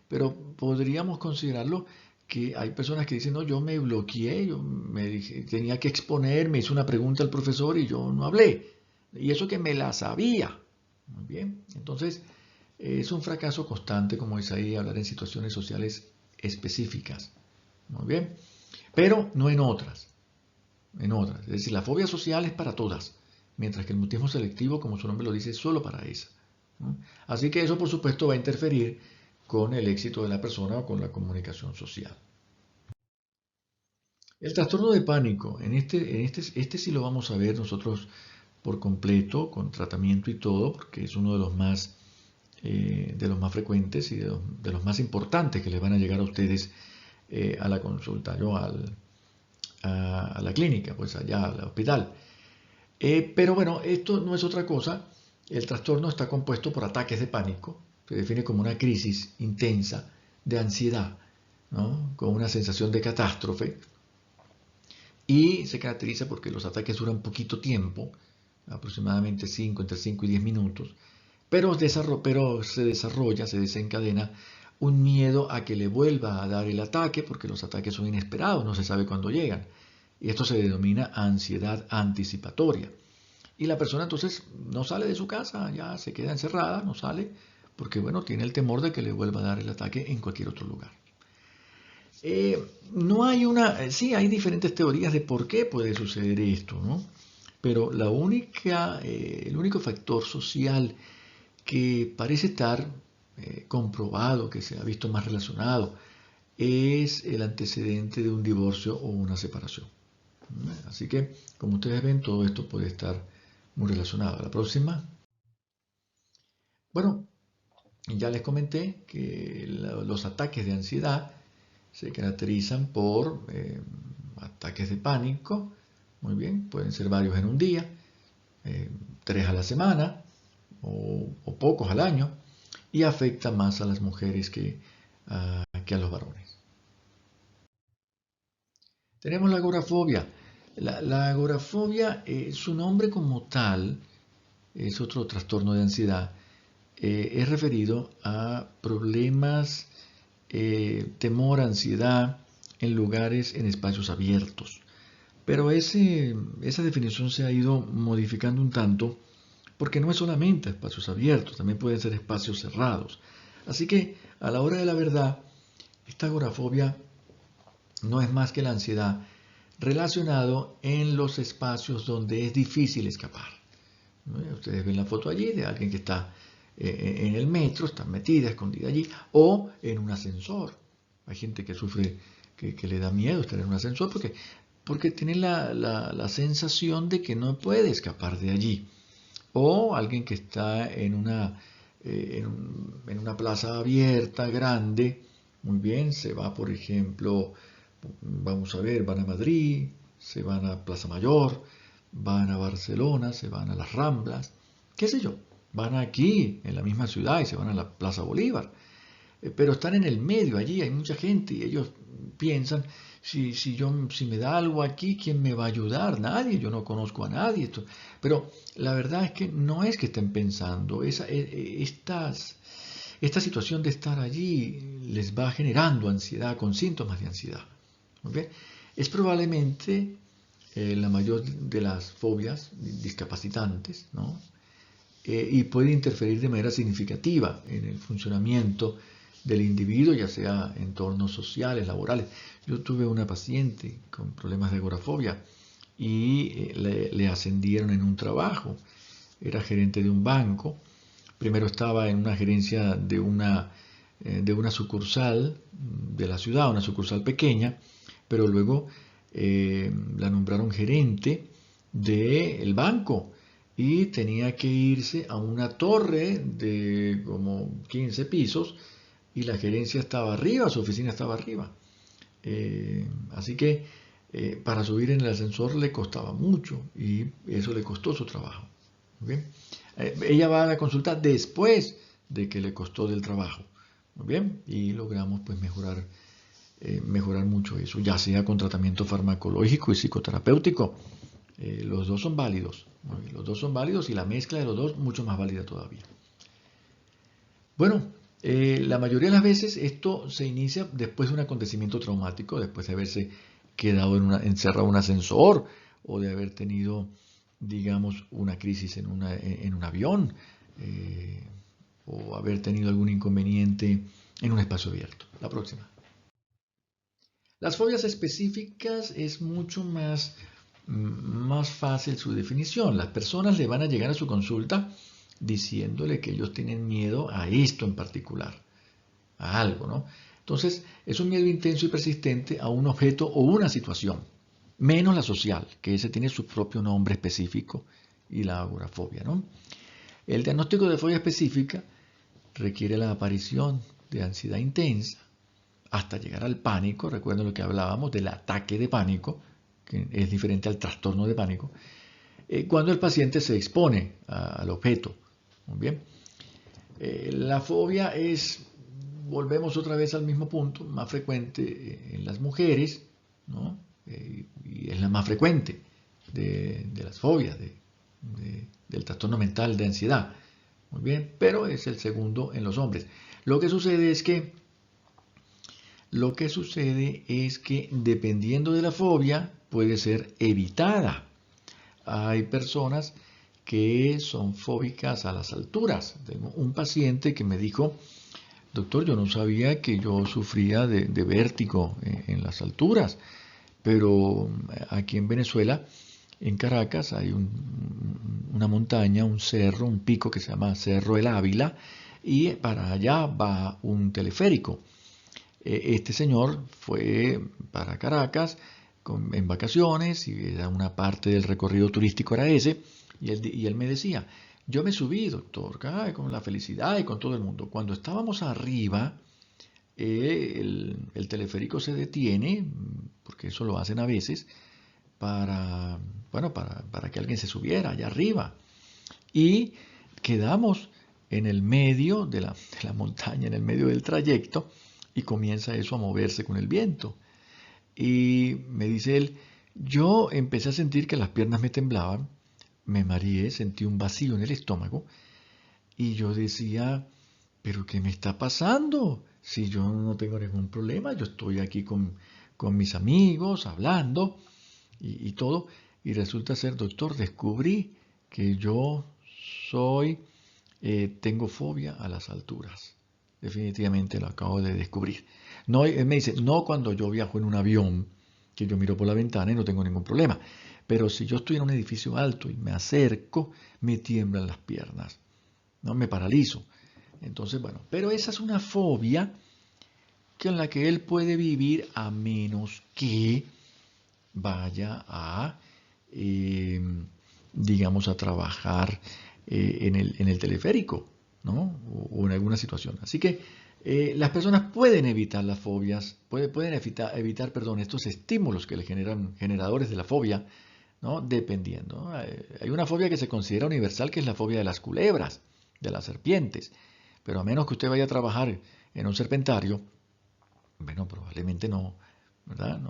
pero podríamos considerarlo que hay personas que dicen, no, yo me bloqueé, tenía que exponer, me hizo una pregunta al profesor y yo no hablé. Y eso que me la sabía. Muy bien. Entonces, es un fracaso constante, como dice ahí, hablar en situaciones sociales específicas. Muy bien. Pero no en otras. En otras. Es decir, la fobia social es para todas, mientras que el mutismo selectivo, como su nombre lo dice, es solo para esa. ¿No? Así que eso, por supuesto, va a interferir con el éxito de la persona o con la comunicación social. El trastorno de pánico, este sí lo vamos a ver nosotros por completo, con tratamiento y todo, porque es uno de los más frecuentes y de los más importantes que les van a llegar a ustedes a la consulta, a la clínica, pues allá al hospital. Pero bueno, esto no es otra cosa. El trastorno está compuesto por ataques de pánico. Se define como una crisis intensa de ansiedad, ¿no? Con una sensación de catástrofe. Y se caracteriza porque los ataques duran poquito tiempo, aproximadamente entre 5 y 10 minutos. Pero se desencadena un miedo a que le vuelva a dar el ataque, porque los ataques son inesperados, no se sabe cuándo llegan. Y esto se denomina ansiedad anticipatoria. Y la persona entonces no sale de su casa, ya se queda encerrada, no sale, porque bueno, tiene el temor de que le vuelva a dar el ataque en cualquier otro lugar. No hay sí hay diferentes teorías de por qué puede suceder esto, ¿no? Pero el único factor social que parece estar comprobado, que se ha visto más relacionado, es el antecedente de un divorcio o una separación. Así que, como ustedes ven, todo esto puede estar muy relacionado. La próxima. Bueno, ya les comenté que los ataques de ansiedad se caracterizan por ataques de pánico. Muy bien, pueden ser varios en un día, 3 a la semana o pocos al año, y afecta más a las mujeres que a los varones. Tenemos la agorafobia. La agorafobia, su nombre como tal, es otro trastorno de ansiedad, es referido a problemas, temor, ansiedad en lugares, en espacios abiertos. Pero esa definición se ha ido modificando un tanto porque no es solamente espacios abiertos, también pueden ser espacios cerrados. Así que a la hora de la verdad, esta agorafobia no es más que la ansiedad relacionado en los espacios donde es difícil escapar. Ustedes ven la foto allí de alguien que está en el metro, está metida, escondida allí, o en un ascensor. Hay gente que sufre, que le da miedo estar en un ascensor porque tiene la sensación de que no puede escapar de allí. O alguien que está en una plaza abierta, grande, muy bien, se va, por ejemplo, vamos a ver, van a Madrid, se van a Plaza Mayor, van a Barcelona, se van a las Ramblas, qué sé yo, van aquí en la misma ciudad y se van a la Plaza Bolívar. Pero están en el medio, allí hay mucha gente y ellos piensan, si me da algo aquí, ¿quién me va a ayudar? Nadie, yo no conozco a nadie. Pero la verdad es que no es que estén pensando, esta situación de estar allí les va generando ansiedad, con síntomas de ansiedad. ¿Okay? Es probablemente la mayor de las fobias discapacitantes, ¿no? Y puede interferir de manera significativa en el funcionamiento del individuo, ya sea en entornos sociales, laborales. Yo tuve una paciente con problemas de agorafobia y le ascendieron en un trabajo. Era gerente de un banco. Primero estaba en una gerencia de una sucursal de la ciudad, una sucursal pequeña, pero luego la nombraron gerente del banco y tenía que irse a una torre de como 15 pisos y la gerencia estaba arriba, su oficina estaba arriba. Así que para subir en el ascensor le costaba mucho y eso le costó su trabajo. ¿Okay? Ella va a la consulta después de que le costó del trabajo. ¿Muy bien? Y logramos pues mejorar mucho eso, ya sea con tratamiento farmacológico y psicoterapéutico. Los dos son válidos. Los dos son válidos y la mezcla de los dos mucho más válida todavía. Bueno, la mayoría de las veces esto se inicia después de un acontecimiento traumático, después de haberse quedado encerrado en un ascensor o de haber tenido, digamos, una crisis en un avión o haber tenido algún inconveniente en un espacio abierto. La próxima. Las fobias específicas es mucho más fácil su definición. Las personas le van a llegar a su consulta diciéndole que ellos tienen miedo a esto en particular, a algo, ¿no? Entonces, es un miedo intenso y persistente a un objeto o una situación, menos la social, que ese tiene su propio nombre específico, y la agorafobia, ¿no? El diagnóstico de fobia específica requiere la aparición de ansiedad intensa hasta llegar al pánico. Recuerden lo que hablábamos del ataque de pánico, que es diferente al trastorno de pánico, cuando el paciente se expone al objeto. Muy bien. La fobia volvemos otra vez al mismo punto, más frecuente en las mujeres, ¿no? Y es la más frecuente de las fobias, del trastorno mental de ansiedad. Muy bien, pero es el segundo en los hombres. Lo que sucede es que dependiendo de la fobia puede ser evitada. Hay personas que son fóbicas a las alturas. Tengo un paciente que me dijo, doctor, yo no sabía que yo sufría de vértigo en las alturas, pero aquí en Venezuela, en Caracas, hay una montaña, un cerro, un pico que se llama Cerro El Ávila, y para allá va un teleférico. Este señor fue para Caracas en vacaciones y era una parte del recorrido turístico era ese, y él me decía, yo me subí, doctor, con la felicidad y con todo el mundo. Cuando estábamos arriba, el teleférico se detiene, porque eso lo hacen a veces, para que alguien se subiera allá arriba. Y quedamos en el medio de la montaña, en el medio del trayecto, y comienza eso a moverse con el viento. Y me dice él, yo empecé a sentir que las piernas me temblaban, me mareé, sentí un vacío en el estómago, y yo decía, ¿pero qué me está pasando? Si yo no tengo ningún problema, yo estoy aquí con mis amigos, hablando y todo, y resulta ser, doctor, descubrí que yo tengo fobia a las alturas. Definitivamente lo acabo de descubrir. No, él me dice, no cuando yo viajo en un avión, que yo miro por la ventana y no tengo ningún problema. Pero si yo estoy en un edificio alto y me acerco, me tiemblan las piernas, ¿no? Me paralizo. Entonces, bueno, pero esa es una fobia en la que él puede vivir a menos que vaya digamos, a trabajar en el teleférico, ¿no? O en alguna situación. Así que las personas pueden evitar las fobias, pueden evitar estos estímulos que le generan generadores de la fobia ¿no? Dependiendo, ¿no? Hay una fobia que se considera universal, que es la fobia de las culebras, de las serpientes. Pero a menos que usted vaya a trabajar en un serpentario, bueno, probablemente no, ¿verdad?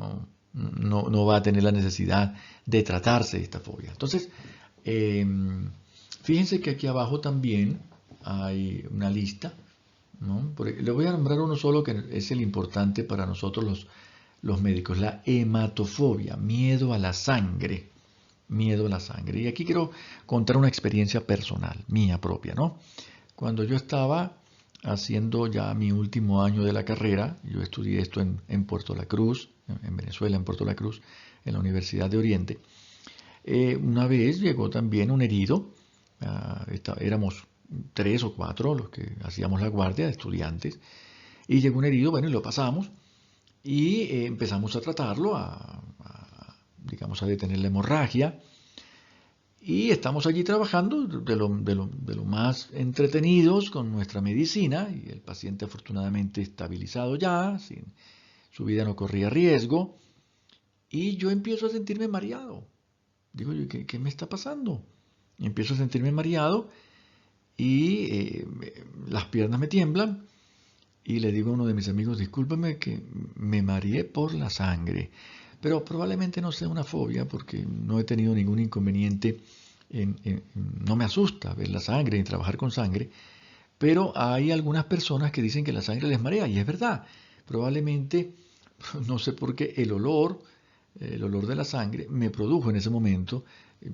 No va a tener la necesidad de tratarse de esta fobia. Entonces, eh, fíjense que aquí abajo también hay una lista, ¿no? Le voy a nombrar uno solo que es el importante para nosotros los médicos, la hematofobia, miedo a la sangre, miedo a la sangre. Y aquí quiero contar una experiencia personal, mía propia, ¿no? Cuando yo estaba haciendo ya mi último año de la carrera, yo estudié esto en Puerto La Cruz, en Venezuela, en Puerto La Cruz, en la Universidad de Oriente. Una vez llegó también un herido, éramos 3 o 4 los que hacíamos la guardia de estudiantes, y llegó un herido, bueno, y lo pasamos, y empezamos a tratarlo, digamos, a detener la hemorragia, y estamos allí trabajando de lo más entretenidos con nuestra medicina, y el paciente afortunadamente estabilizado ya, su vida no corría riesgo, y yo empiezo a sentirme mareado. Digo yo, ¿qué me está pasando? Y empiezo a sentirme mareado y las piernas me tiemblan, y le digo a uno de mis amigos, discúlpeme que me mareé por la sangre, pero probablemente no sea una fobia porque no he tenido ningún inconveniente, no me asusta ver la sangre ni trabajar con sangre, pero hay algunas personas que dicen que la sangre les marea, y es verdad, probablemente, no sé por qué, el olor de la sangre me produjo en ese momento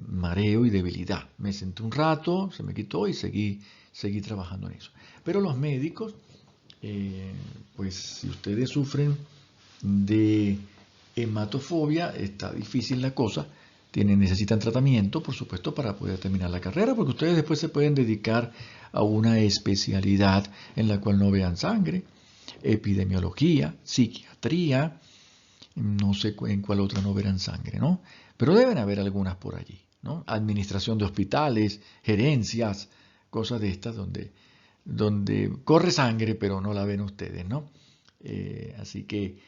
mareo y debilidad. Me senté un rato, se me quitó y seguí trabajando en eso. Pero los médicos, pues si ustedes sufren de hematofobia, está difícil la cosa, necesitan tratamiento, por supuesto, para poder terminar la carrera, porque ustedes después se pueden dedicar a una especialidad en la cual no vean sangre, epidemiología, psiquiatría, no sé en cuál otra no verán sangre, ¿no? Pero deben haber algunas por allí, ¿no? Administración de hospitales, gerencias, cosas de estas donde corre sangre, pero no la ven ustedes, ¿no? Así que,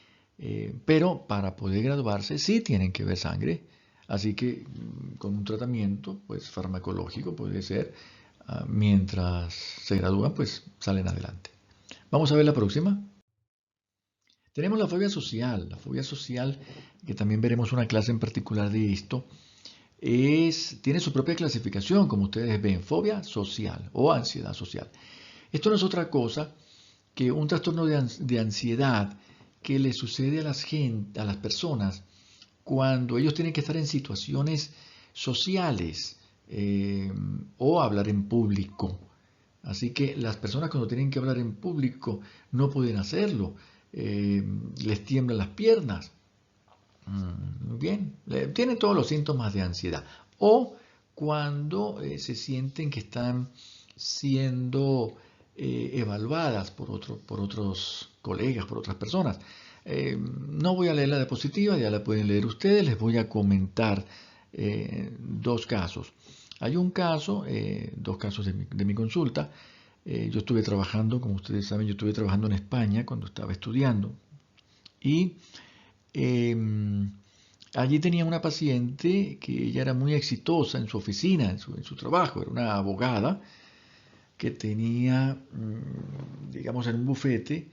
pero para poder graduarse sí tienen que ver sangre, así que con un tratamiento, pues farmacológico puede ser, mientras se gradúan, pues salen adelante. Vamos a ver la próxima. Tenemos la fobia social, que también veremos una clase en particular de esto, tiene su propia clasificación, como ustedes ven, fobia social o ansiedad social. Esto no es otra cosa que un trastorno de ansiedad que le sucede a las personas cuando ellos tienen que estar en situaciones sociales, o hablar en público. Así que las personas cuando tienen que hablar en público no pueden hacerlo, les tiemblan las piernas. Bien, tienen todos los síntomas de ansiedad. O cuando se sienten que están siendo evaluadas por otros colegas, por otras personas. No voy a leer la diapositiva, ya la pueden leer ustedes, les voy a comentar 2 casos. Hay un caso, 2 casos de mi consulta. Yo estuve trabajando, como ustedes saben, yo estuve trabajando en España cuando estaba estudiando. Y allí tenía una paciente que ella era muy exitosa en su oficina, en su trabajo. Era una abogada que tenía, digamos, en un bufete,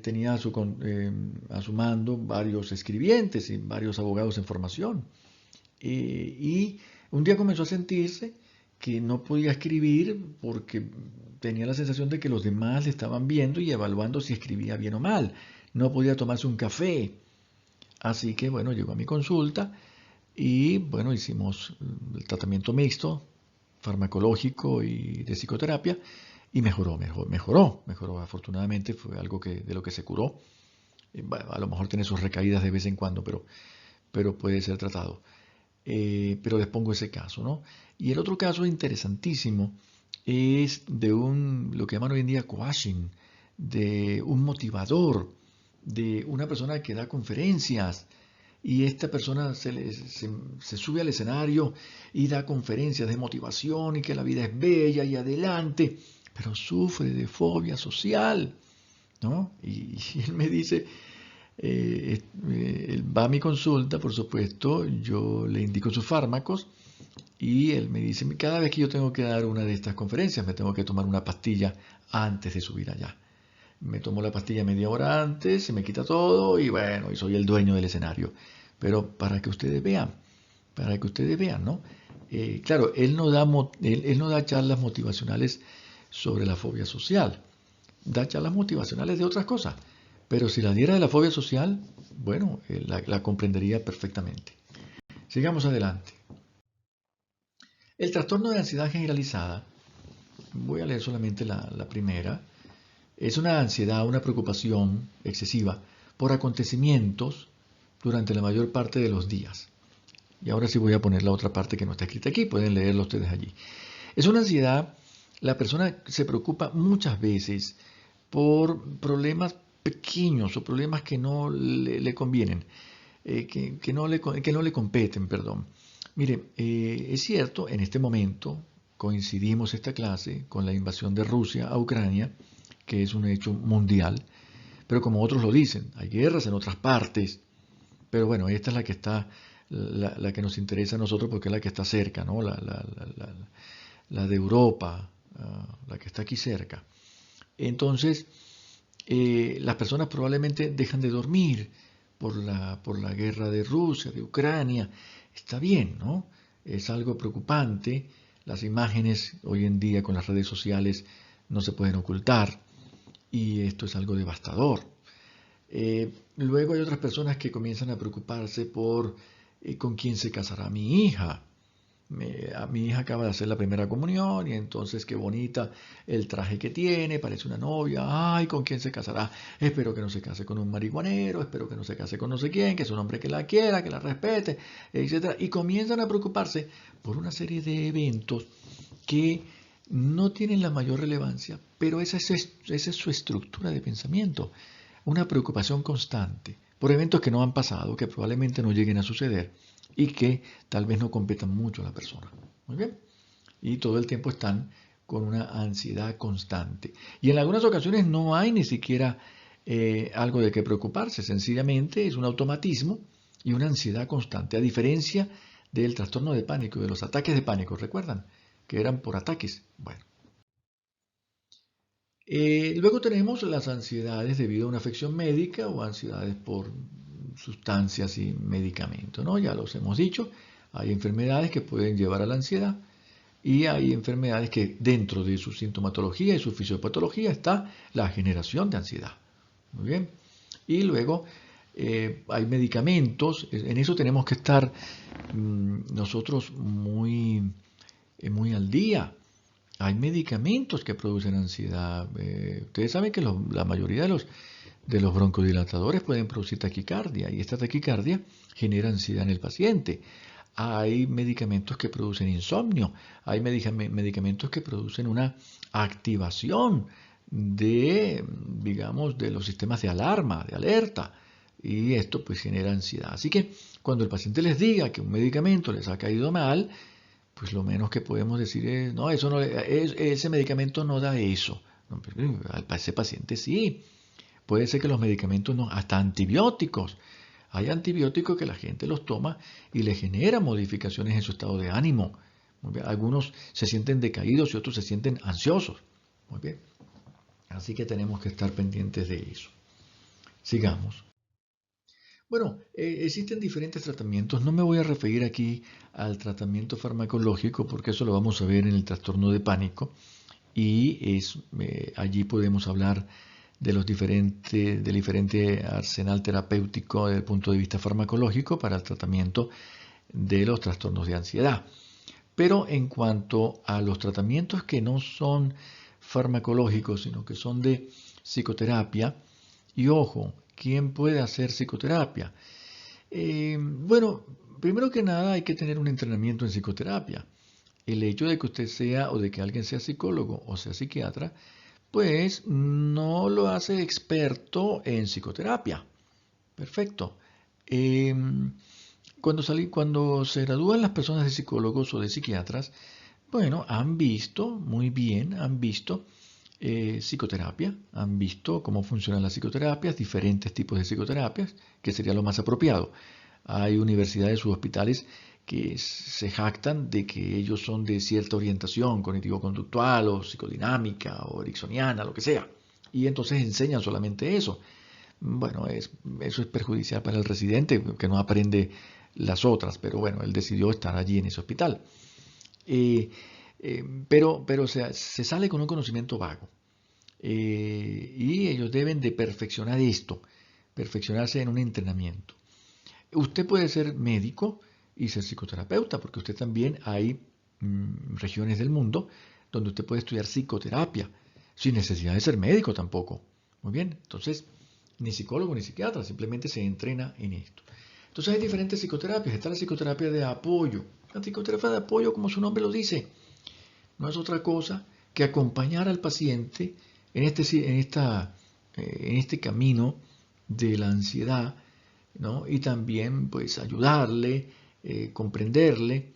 tenía a su mando varios escribientes y varios abogados en formación. Y un día comenzó a sentirse que no podía escribir porque tenía la sensación de que los demás le estaban viendo y evaluando si escribía bien o mal. No podía tomarse un café. Así que, bueno, llegó a mi consulta y, bueno, hicimos el tratamiento mixto, farmacológico y de psicoterapia, y mejoró. Afortunadamente fue algo de lo que se curó. Bueno, a lo mejor tiene sus recaídas de vez en cuando, pero puede ser tratado. Pero les pongo ese caso, ¿no? Y el otro caso interesantísimo es de lo que llaman hoy en día coaching, de un motivador, de una persona que da conferencias, y esta persona se sube al escenario y da conferencias de motivación y que la vida es bella y adelante, pero sufre de fobia social, ¿no? Y él me dice, Él va a mi consulta, por supuesto, yo le indico sus fármacos y él me dice, cada vez que yo tengo que dar una de estas conferencias, me tengo que tomar una pastilla antes de subir allá. Me tomo la pastilla media hora antes, se me quita todo y bueno, y soy el dueño del escenario. Pero para que ustedes vean, ¿no? Claro, él no da charlas motivacionales sobre la fobia social, da charlas motivacionales de otras cosas, pero si la diera de la fobia social, bueno, la comprendería perfectamente. Sigamos adelante. El trastorno de ansiedad generalizada, voy a leer solamente la primera, es una ansiedad, una preocupación excesiva por acontecimientos durante la mayor parte de los días. Y ahora sí voy a poner la otra parte que no está escrita aquí, pueden leerlo ustedes allí. Es una ansiedad, la persona se preocupa muchas veces por problemas pequeños o problemas que no le convienen, que no le competen, perdón. Mire, es cierto, en este momento coincidimos esta clase con la invasión de Rusia a Ucrania, que es un hecho mundial, pero como otros lo dicen, hay guerras en otras partes, pero bueno, esta es la que está, la que nos interesa a nosotros porque es la que está cerca, ¿no? La de Europa, la que está aquí cerca. Entonces, las personas probablemente dejan de dormir por la guerra de Rusia, de Ucrania. Está bien, ¿no? Es algo preocupante. Las imágenes hoy en día con las redes sociales no se pueden ocultar y esto es algo devastador. Luego hay otras personas que comienzan a preocuparse por con quién se casará mi hija. A mi hija acaba de hacer la primera comunión y entonces qué bonita el traje que tiene, parece una novia, ay, ¿con quién se casará? Espero que no se case con un marihuanero, espero que no se case con no sé quién, que es un hombre que la quiera, que la respete, etcétera. Y comienzan a preocuparse por una serie de eventos que no tienen la mayor relevancia, pero esa es su estructura de pensamiento, una preocupación constante por eventos que no han pasado, que probablemente no lleguen a suceder y que tal vez no competan mucho a la persona. Muy bien. Y todo el tiempo están con una ansiedad constante. Y en algunas ocasiones no hay ni siquiera algo de qué preocuparse, sencillamente es un automatismo y una ansiedad constante, a diferencia del trastorno de pánico, de los ataques de pánico, ¿recuerdan? Que eran por ataques. Bueno. Luego tenemos las ansiedades debido a una afección médica o ansiedades por sustancias y medicamentos, ¿no? Ya los hemos dicho, hay enfermedades que pueden llevar a la ansiedad y hay enfermedades que dentro de su sintomatología y su fisiopatología está la generación de ansiedad. Muy bien. Y luego hay medicamentos, en eso tenemos que estar nosotros muy al día. Hay medicamentos que producen ansiedad. Ustedes saben que la mayoría de los broncodilatadores pueden producir taquicardia y esta taquicardia genera ansiedad en el paciente. Hay medicamentos que producen insomnio, hay medicamentos que producen una activación de, digamos, de los sistemas de alarma, de alerta, y esto pues genera ansiedad. Así que cuando el paciente les diga que un medicamento les ha caído mal, pues lo menos que podemos decir es, no, eso no, ese medicamento no da eso. No, a ese paciente sí. Puede ser que los medicamentos no, hasta antibióticos. Hay antibióticos que la gente los toma y le genera modificaciones en su estado de ánimo. Muy bien. Algunos se sienten decaídos y otros se sienten ansiosos. Muy bien. Así que tenemos que estar pendientes de eso. Sigamos. Bueno, existen diferentes tratamientos. No me voy a referir aquí al tratamiento farmacológico porque eso lo vamos a ver en el trastorno de pánico y allí podemos hablar de del diferente arsenal terapéutico desde el punto de vista farmacológico para el tratamiento de los trastornos de ansiedad. Pero en cuanto a los tratamientos que no son farmacológicos, sino que son de psicoterapia, y ojo, ¿quién puede hacer psicoterapia? Bueno, primero que nada hay que tener un entrenamiento en psicoterapia. El hecho de que usted sea o de que alguien sea psicólogo o sea psiquiatra, pues no lo hace experto en psicoterapia. Perfecto. Cuando se gradúan las personas de psicólogos o de psiquiatras, bueno, han visto, muy bien, han visto psicoterapia, han visto cómo funcionan las psicoterapias, diferentes tipos de psicoterapias, que sería lo más apropiado. Hay universidades u hospitales que se jactan de que ellos son de cierta orientación cognitivo-conductual o psicodinámica o ericksoniana, lo que sea, y entonces enseñan solamente eso. Bueno, eso es perjudicial para el residente que no aprende las otras, pero bueno, él decidió estar allí en ese hospital. Eh, pero se sale con un conocimiento vago. Y ellos deben de perfeccionar esto, perfeccionarse en un entrenamiento. Usted puede ser médico y ser psicoterapeuta, porque usted también hay regiones del mundo donde usted puede estudiar psicoterapia, sin necesidad de ser médico tampoco. Muy bien, entonces, ni psicólogo ni psiquiatra, simplemente se entrena en esto. Entonces hay diferentes psicoterapias, está la psicoterapia de apoyo. La psicoterapia de apoyo, como su nombre lo dice, no es otra cosa que acompañar al paciente en este camino de la ansiedad, ¿no? Y también pues ayudarle, comprenderle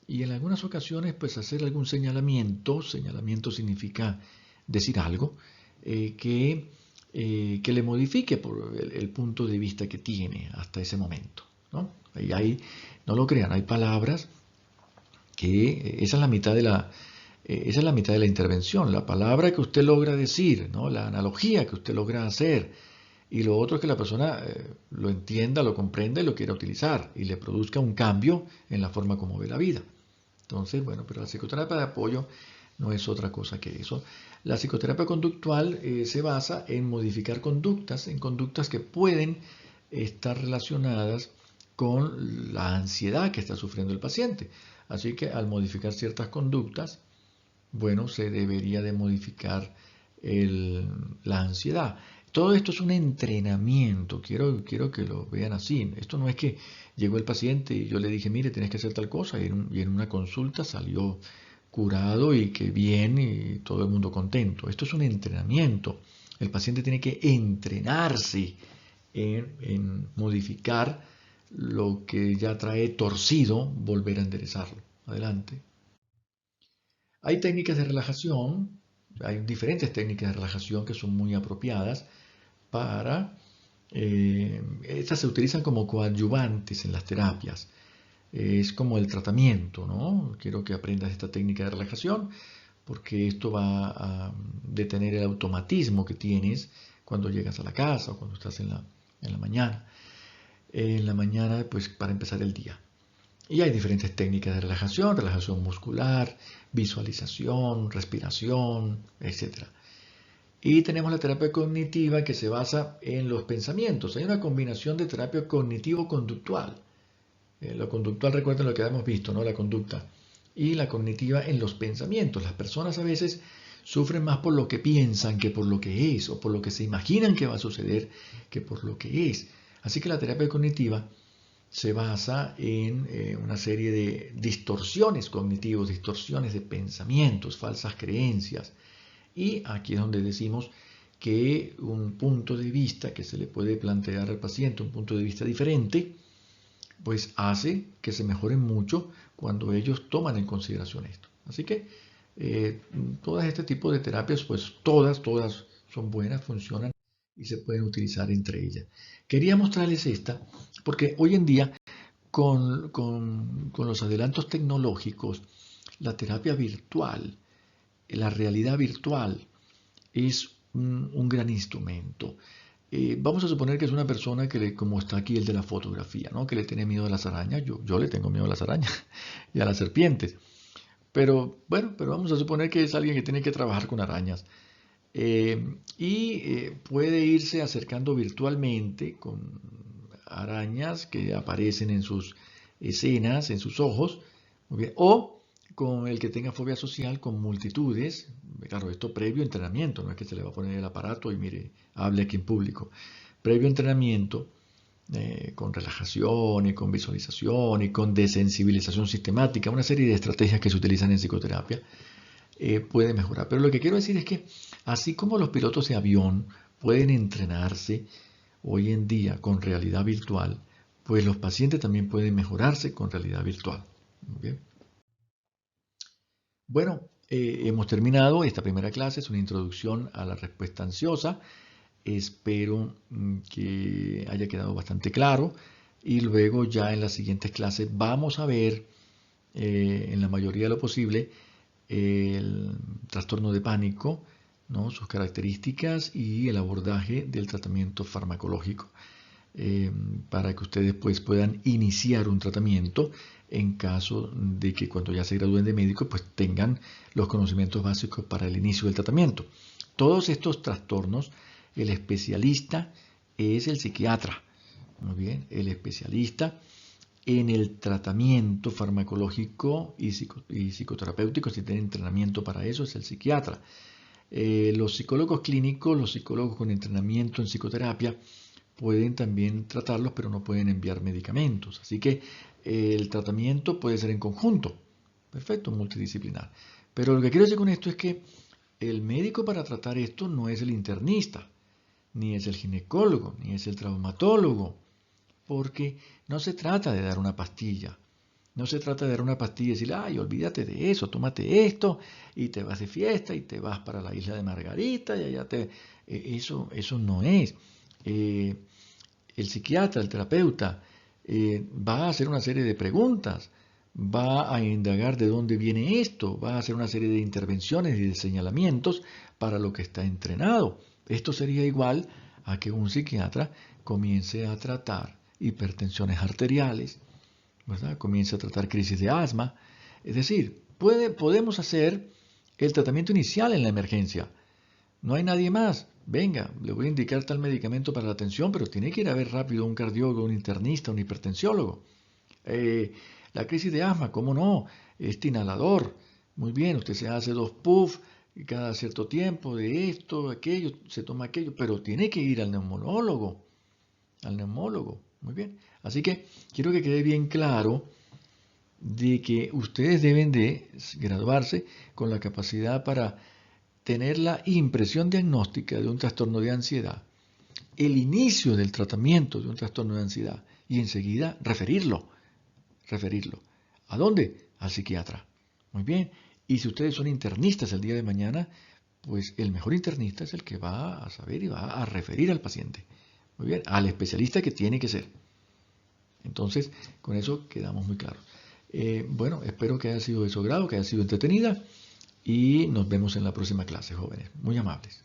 y en algunas ocasiones pues hacer algún señalamiento. Señalamiento significa decir algo que le modifique por el punto de vista que tiene hasta ese momento, ¿no? No lo crean, hay palabras que esa es la mitad de esa es la mitad de la intervención, la palabra que usted logra decir, ¿no? La analogía que usted logra hacer. Y lo otro es que la persona lo entienda, lo comprenda y lo quiera utilizar y le produzca un cambio en la forma como ve la vida. Entonces, bueno, pero la psicoterapia de apoyo no es otra cosa que eso. La psicoterapia conductual se basa en modificar conductas, en conductas que pueden estar relacionadas con la ansiedad que está sufriendo el paciente. Así que al modificar ciertas conductas, bueno, se debería de modificar la ansiedad. Todo esto es un entrenamiento, quiero que lo vean así. Esto no es que llegó el paciente y yo le dije, mire, tienes que hacer tal cosa, y en una consulta salió curado y que bien y todo el mundo contento. Esto es un entrenamiento. El paciente tiene que entrenarse en modificar lo que ya trae torcido, volver a enderezarlo. Adelante. Hay técnicas de relajación, hay diferentes técnicas de relajación que son muy apropiadas para, estas se utilizan como coadyuvantes en las terapias. Es como el tratamiento, ¿no? Quiero que aprendas esta técnica de relajación porque esto va a detener el automatismo que tienes cuando llegas a la casa o cuando estás en la mañana. En la mañana, pues para empezar el día. Y hay diferentes técnicas de relajación muscular, visualización, respiración, etc. Y tenemos la terapia cognitiva que se basa en los pensamientos. Hay una combinación de terapia cognitivo-conductual. Lo conductual, recuerden lo que hemos visto, ¿no? La conducta. Y la cognitiva en los pensamientos. Las personas a veces sufren más por lo que piensan que por lo que es, o por lo que se imaginan que va a suceder que por lo que es. Así que la terapia cognitiva se basa en una serie de distorsiones cognitivas, distorsiones de pensamientos, falsas creencias. Y aquí es donde decimos que un punto de vista que se le puede plantear al paciente, un punto de vista diferente, pues hace que se mejoren mucho cuando ellos toman en consideración esto. Así que todas este tipo de terapias, pues todas son buenas, funcionan y se pueden utilizar entre ellas. Quería mostrarles esta porque hoy en día con los adelantos tecnológicos, la terapia virtual, la realidad virtual es un gran instrumento. Vamos a suponer que es una persona como está aquí el de la fotografía, ¿no? Que le tiene miedo a las arañas. Yo le tengo miedo a las arañas y a las serpientes. Pero bueno, pero vamos a suponer que es alguien que tiene que trabajar con arañas. Puede irse acercando virtualmente con arañas que aparecen en sus escenas, en sus ojos, muy bien, o con el que tenga fobia social con multitudes. Claro, esto previo entrenamiento, no es que se le va a poner el aparato y mire, hable aquí en público. Previo entrenamiento, con relajación y con visualización y con desensibilización sistemática, una serie de estrategias que se utilizan en psicoterapia, puede mejorar. Pero lo que quiero decir es que así como los pilotos de avión pueden entrenarse hoy en día con realidad virtual, pues los pacientes también pueden mejorarse con realidad virtual. ¿Okay? Bueno, Hemos terminado esta primera clase, es una introducción a la respuesta ansiosa. Espero que haya quedado bastante claro y luego ya en las siguientes clases vamos a ver, en la mayoría de lo posible, el trastorno de pánico, ¿no? Sus características y el abordaje del tratamiento farmacológico, para que ustedes pues puedan iniciar un tratamiento en caso de que cuando ya se gradúen de médico pues tengan los conocimientos básicos para el inicio del tratamiento. Todos estos trastornos, el especialista es el psiquiatra. Muy bien, el especialista en el tratamiento farmacológico y psicoterapéutico, si tiene entrenamiento para eso, es el psiquiatra. Los psicólogos clínicos, los psicólogos con entrenamiento en psicoterapia, pueden también tratarlos, pero no pueden enviar medicamentos. Así que el tratamiento puede ser en conjunto. Perfecto, multidisciplinar. Pero lo que quiero decir con esto es que el médico para tratar esto no es el internista, ni es el ginecólogo, ni es el traumatólogo, porque no se trata de dar una pastilla. No se trata de dar una pastilla y decir, ay, olvídate de eso, tómate esto y te vas de fiesta y te vas para la isla de Margarita y allá te... Eso no es. El psiquiatra, el terapeuta, va a hacer una serie de preguntas, va a indagar de dónde viene esto, va a hacer una serie de intervenciones y de señalamientos para lo que está entrenado. Esto sería igual a que un psiquiatra comience a tratar hipertensiones arteriales, ¿verdad? Comience a tratar crisis de asma. Es decir, podemos hacer el tratamiento inicial en la emergencia. No hay nadie más. Venga, le voy a indicar tal medicamento para la tensión, pero tiene que ir a ver rápido un cardiólogo, un internista, un hipertensiólogo. La crisis de asma, ¿cómo no? Este inhalador. Muy bien, usted se hace 2 puffs cada cierto tiempo de esto, aquello, se toma aquello, pero tiene que ir al neumólogo. Al neumólogo. Muy bien. Así que quiero que quede bien claro de que ustedes deben de graduarse con la capacidad para tener la impresión diagnóstica de un trastorno de ansiedad, el inicio del tratamiento de un trastorno de ansiedad y enseguida referirlo. ¿A dónde? Al psiquiatra. Muy bien. Y si ustedes son internistas el día de mañana, pues el mejor internista es el que va a saber y va a referir al paciente. Muy bien. Al especialista que tiene que ser. Entonces, con eso quedamos muy claros. Bueno, espero que haya sido de su agrado, que haya sido entretenida y nos vemos en la próxima clase, jóvenes. Muy amables.